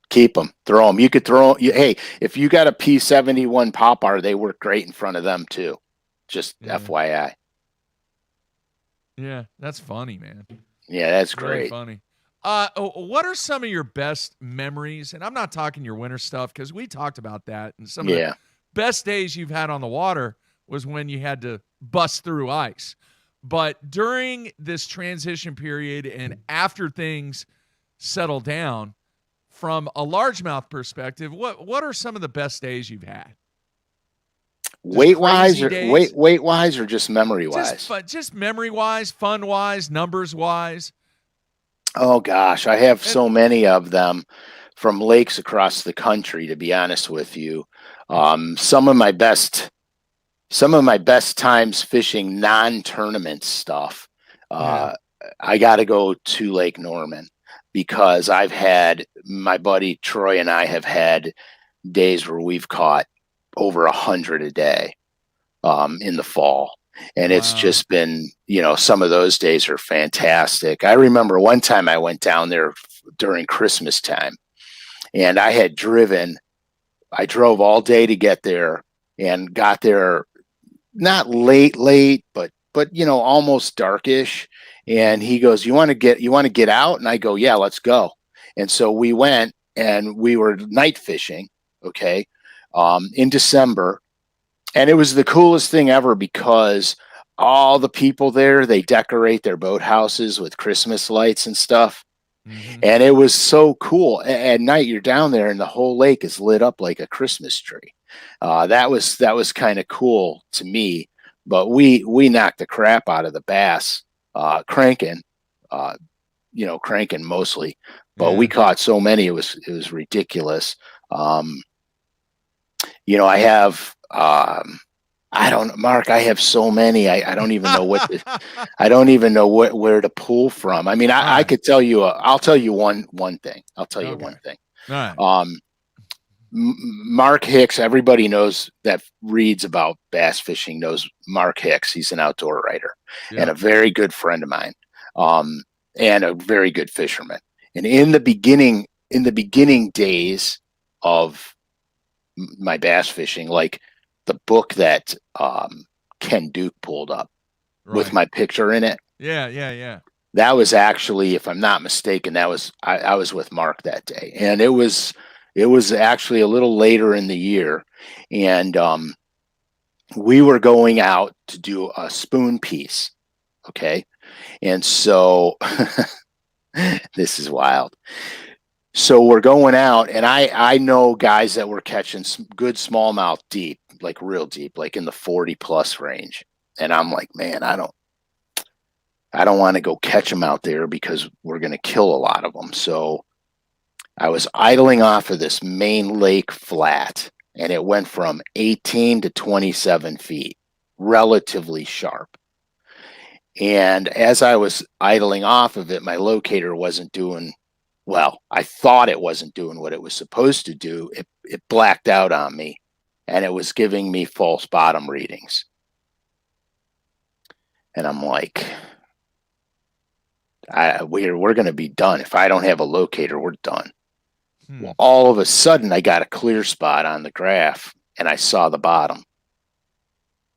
Keep them. Throw them. You could throw. Hey, if you got a P71 Popar, they work great in front of them too. Just FYI. Yeah, that's funny, man. Yeah, that's great. Very funny. What are some of your best memories? And I'm not talking your winter stuff because we talked about that. And some of the Yeah. best days you've had on the water was when you had to bust through ice. But during this transition period and after things settle down, from a largemouth perspective, what are some of the best days you've had? Just Weight wise, crazy or days? weight wise, or just memory wise? Just memory wise, fun wise, numbers wise. Oh gosh, I have And so many of them from lakes across the country. To be honest with you, some of my best times fishing non-tournament stuff. yeah. I got to go to Lake Norman because I've had my buddy Troy and I have had days where we've caught over 100 a day in the fall. And it's Wow. just been, some of those days are fantastic. I remember one time I went down there during Christmas time and I drove all day to get there and got there not late, but almost darkish. And he goes, you want to get out? And I go, yeah, let's go. And so we went and we were night fishing. Okay. In December. And it was the coolest thing ever because all the people there, they decorate their boathouses with Christmas lights and stuff. Mm-hmm. And it was so cool. At night, you're down there and the whole lake is lit up like a Christmas tree. That was kind of cool to me. But we knocked the crap out of the bass, cranking, cranking mostly. But Yeah. we caught so many, it was ridiculous. I have I don't, Mark, I have so many. I don't even know I don't even know where to pull from. I mean, I could tell you, I'll tell you one thing. I'll tell you one thing. All right. Mark Hicks, everybody knows that reads about bass fishing knows Mark Hicks. He's an outdoor writer and a very good friend of mine, and a very good fisherman. And in the beginning days of my bass fishing, like the book that Ken Duke pulled up with my picture in it. Yeah. That was actually, if I'm not mistaken, I was with Mark that day, and it was actually a little later in the year, and we were going out to do a spoon piece. Okay, and so this is wild. So we're going out, and I know guys that were catching some good smallmouth deep, like real deep, like in the 40 plus range. And I'm like, man, I don't want to go catch them out there because we're going to kill a lot of them. So I was idling off of this main lake flat, and it went from 18 to 27 feet, relatively sharp. And as I was idling off of it, my locator wasn't doing well. I thought it wasn't doing what it was supposed to do. It blacked out on me, and it was giving me false bottom readings. And I'm like, we're going to be done. If I don't have a locator, we're done. Well, all of a sudden, I got a clear spot on the graph, and I saw the bottom.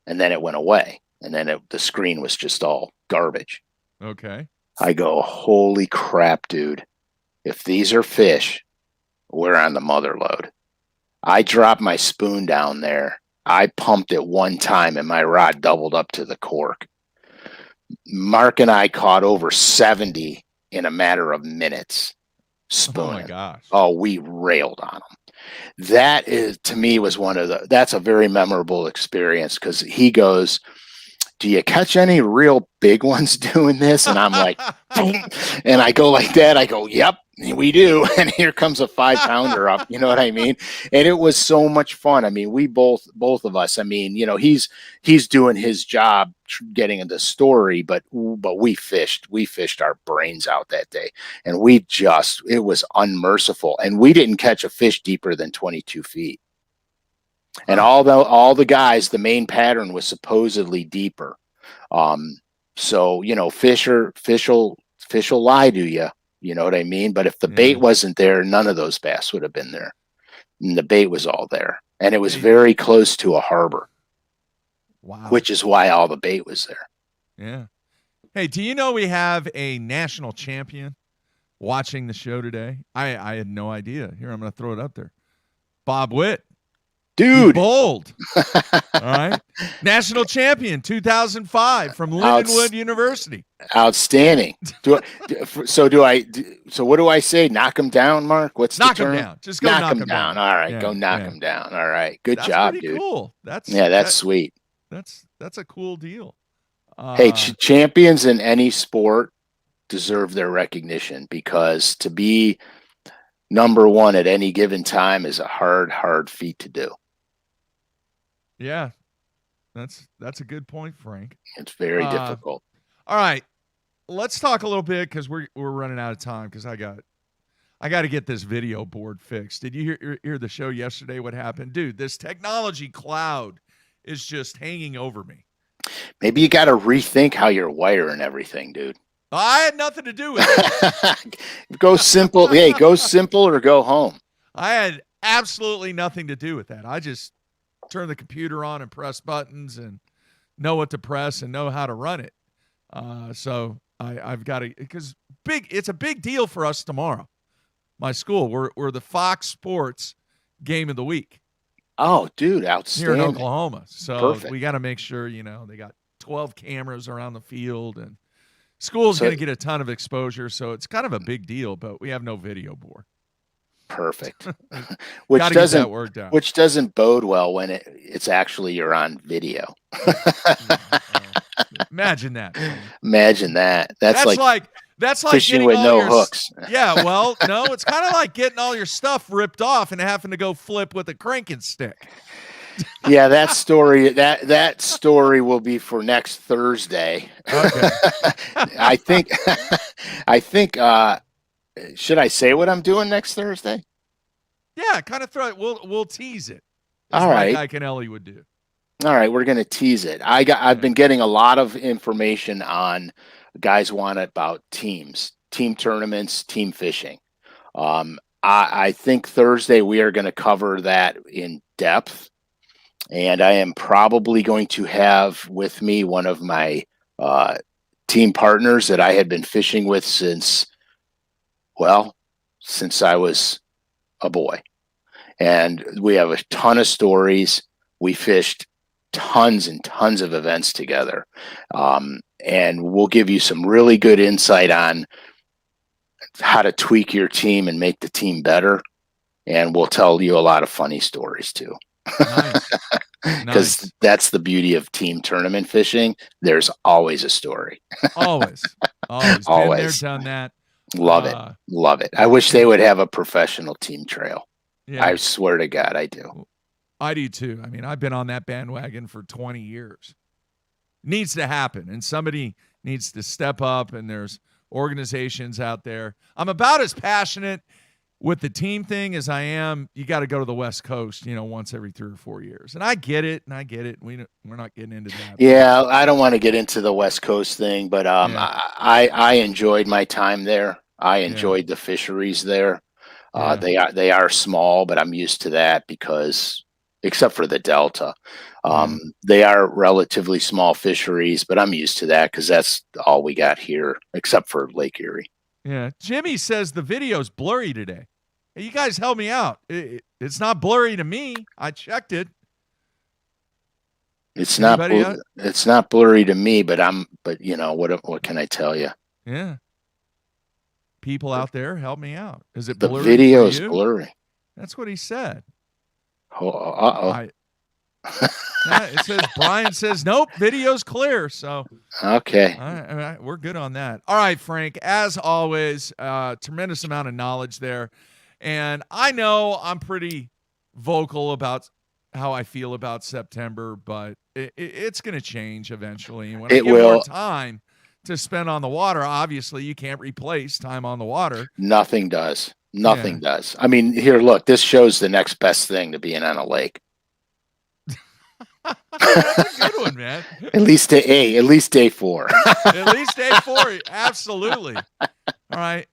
And then it went away. And then the screen was just all garbage. Okay. I go, holy crap, dude. If these are fish, we're on the mother lode. I dropped my spoon down there. I pumped it one time, and my rod doubled up to the cork. Mark and I caught over 70 in a matter of minutes. Spooning. Oh my gosh. Oh, we railed on them. That is, to me, was that's a very memorable experience because he goes, do you catch any real big ones doing this? And I'm like, and I go like that. I go, yep, we do. And here comes a 5-pounder up. You know what I mean? And it was so much fun. I mean, we both of us, I mean, he's doing his job getting into story, but we fished our brains out that day. And it was unmerciful. And we didn't catch a fish deeper than 22 feet. And all the guys, the main pattern was supposedly deeper. So, fish will lie to you. You know what I mean? But if the bait wasn't there, none of those bass would have been there. And the bait was all there. And it was very close to a harbor. Wow. Which is why all the bait was there. Yeah. Hey, do you know we have a national champion watching the show today. I had no idea. Here, I'm going to throw it up there. Bob Witt. Dude. Bold. All right. National champion 2005 from Lindenwood University. Outstanding. So what do I say? Knock him down, Mark? What's knock the term? him down. Just go knock him down. All right. Go knock him down. All right. Good job, dude. Cool. That's sweet. That's a cool deal. Hey, champions in any sport deserve their recognition, because to be number one at any given time is a hard feat to do. Yeah, that's a good point, Frank. It's very difficult. All right, let's talk a little bit, because we're running out of time, because I got to get this video board fixed. Did you hear the show yesterday? What happened, dude? This technology cloud is just hanging over me. Maybe you got to rethink how you're wiring everything, dude. I had nothing to do with it. Go simple. Hey, go simple or go home. I had absolutely nothing to do with that. I just turn the computer on and press buttons and know what to press and know how to run it. So I've got to, because it's a big deal for us tomorrow. My school, we're the Fox Sports game of the week. Oh, dude, outstanding. Here in Oklahoma. So perfect. We got to make sure, they got 12 cameras around the field, and school's going to get a ton of exposure. So it's kind of a big deal, but we have no video board. Perfect. Which doesn't bode well when it's actually you're on video. Imagine that. Imagine that. That's like fishing with no hooks. Yeah, well, no, it's kind of like getting all your stuff ripped off and having to go flip with a cranking stick. Yeah, that story will be for next Thursday. Okay. I think should I say what I'm doing next Thursday? Yeah, kind of throw it. We'll tease it. All right. Like Ike and Ellie would do. All right, we're going to tease it. I've been getting a lot of information on guys want about teams, team tournaments, team fishing. I think Thursday we are going to cover that in depth, and I am probably going to have with me one of my team partners that I had been fishing with since I was a boy. And we have a ton of stories. We fished tons and tons of events together. And we'll give you some really good insight on how to tweak your team and make the team better. And we'll tell you a lot of funny stories too. Nice. Because that's the beauty of team tournament fishing. There's always a story. Always. Been there, done that. Love it. I wish they would have a professional team trail. Yeah. I swear to God, I do. I do too. I mean, I've been on that bandwagon for 20 years. Needs to happen, and somebody needs to step up, and there's organizations out there. I'm about as passionate with the team thing as I am, you got to go to the West Coast, once every 3 or 4 years. And I get it. We're not getting into that. Yeah, I don't want to get into the West Coast thing, but I enjoyed my time there. I enjoyed the fisheries there. They are small, but I'm used to that because, except for the Delta, they are relatively small fisheries, but I'm used to that because that's all we got here, except for Lake Erie. Yeah. Jimmy says the video's blurry today. Hey, you guys help me out. It's not blurry to me. I checked it. It's not blurry to me, but what can I tell you? Yeah. People out there, help me out. Is it blurry? The video is blurry. That's what he said. Uh-oh. It says Brian says nope, video's clear. So okay, all right, we're good on that. All right, Frank. As always, tremendous amount of knowledge there, and I know I'm pretty vocal about how I feel about September, but it's going to change eventually. And when I get more time to spend on the water, obviously you can't replace time on the water. Nothing does. Nothing does. I mean, here, look. This shows the next best thing to being on a lake. That's a good one, man. At least day 4. At least day 4, absolutely. All right,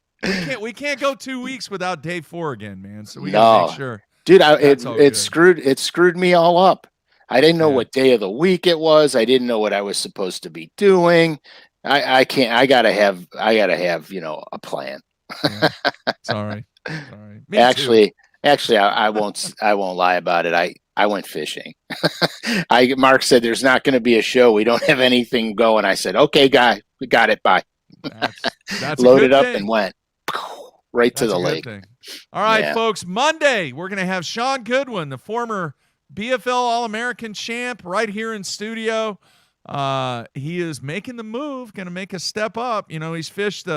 we can't go 2 weeks without day 4 again, man. So we gotta make sure, dude. It screwed me all up. I didn't know what day of the week it was. I didn't know what I was supposed to be doing. I gotta have a plan. Yeah. Sorry. Me Actually, too. I won't lie about it. I went fishing. Mark said there's not going to be a show. We don't have anything going. I said, okay, guy, we got it. Bye. That's a Loaded good up thing. and went right to That's the a good lake. thing. All right, Yeah. folks. Monday, we're going to have Sean Goodwin, the former BFL All-American champ, right here in studio. He is making the move, going to make a step up. You know, he's fished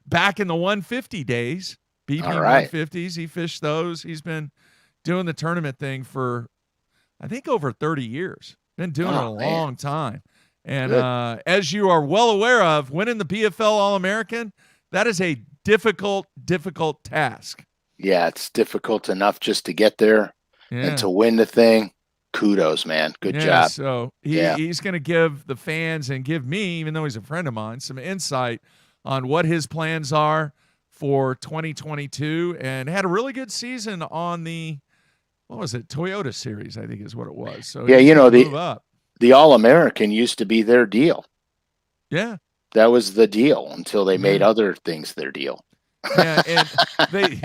back in the 150 days, BP 150s. He fished those. He's been doing the tournament thing for, I think, over 30 years. Been doing it a long time. And as you are well aware of, winning the BFL All-American, that is a difficult task. Yeah, it's difficult enough just to get there and to win the thing. Kudos, man. Good job. So he's going to give the fans and give me, even though he's a friend of mine, some insight on what his plans are for 2022, and had a really good season on the, what was it, Toyota Series, I think is what it was. So yeah, you know, the All-American used to be their deal. Yeah. That was the deal until they made other things their deal. Yeah, and they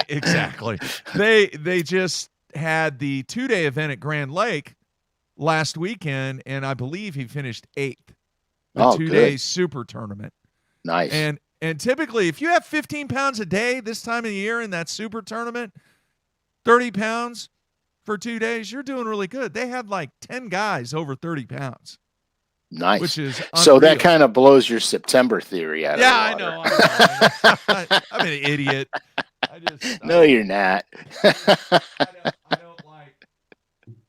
just had the 2-day event at Grand Lake last weekend, and I believe he finished 8th. The 2-day super tournament. Nice. And typically, if you have 15 pounds a day this time of the year in that super tournament, 30 pounds for 2 days, you're doing really good. They had like 10 guys over 30 pounds. Nice. Which is unreal. So that kind of blows your September theory out of the water. I know. I'm an idiot. No, you're not.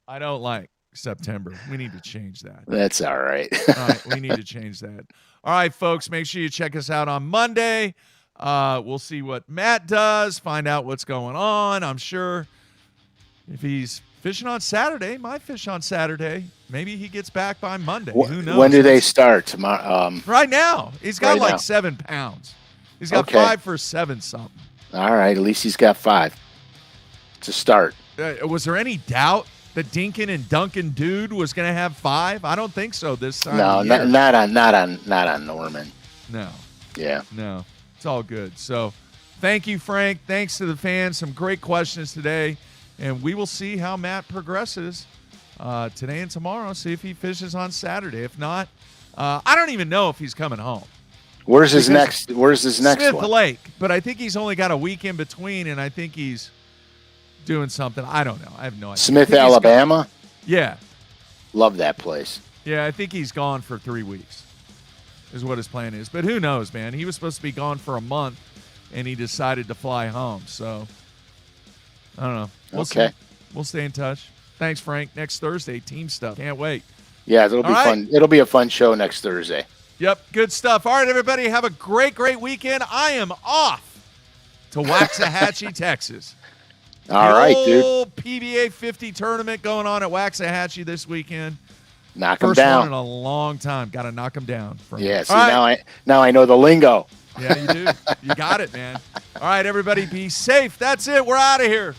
I don't like September. We need to change that. That's all right. All right, we need to change that. All right, folks, make sure you check us out on Monday. We'll see what Matt does, find out what's going on. I'm sure if he's fishing on Saturday, might fish on Saturday. Maybe he gets back by Monday. Who knows? When do they start? Tomorrow. Right now. He's got 7 pounds. He's got 5 for 7 something. All right. At least he's got 5 to start. Was there any doubt that Dinkin and Duncan Dude was going to have 5? I don't think so this time. No, not on Norman. No. Yeah. No. It's all good. So, thank you, Frank. Thanks to the fans. Some great questions today. And we will see how Matt progresses today and tomorrow. See if he fishes on Saturday. If not, I don't even know if he's coming home. Where's his next Smith one? Lake. But I think he's only got a week in between, and I think he's doing something. I don't know. I have no idea. Smith, Alabama? Yeah. Love that place. Yeah, I think he's gone for 3 weeks is what his plan is. But who knows, man? He was supposed to be gone for a month, and he decided to fly home. So, I don't know. We'll see. We'll stay in touch. Thanks, Frank. Next Thursday, team stuff. Can't wait. Yeah, it'll be fun. It'll be a fun show next Thursday. Yep, good stuff. All right, everybody, have a great weekend. I am off to Waxahachie, Texas. All right, dude. PBA 50 tournament going on at Waxahachie this weekend. Knock them down. First one in a long time. Got to knock them down. Yeah, see, now I know the lingo. Yeah, you do. You got it, man. All right, everybody, be safe. That's it. We're out of here.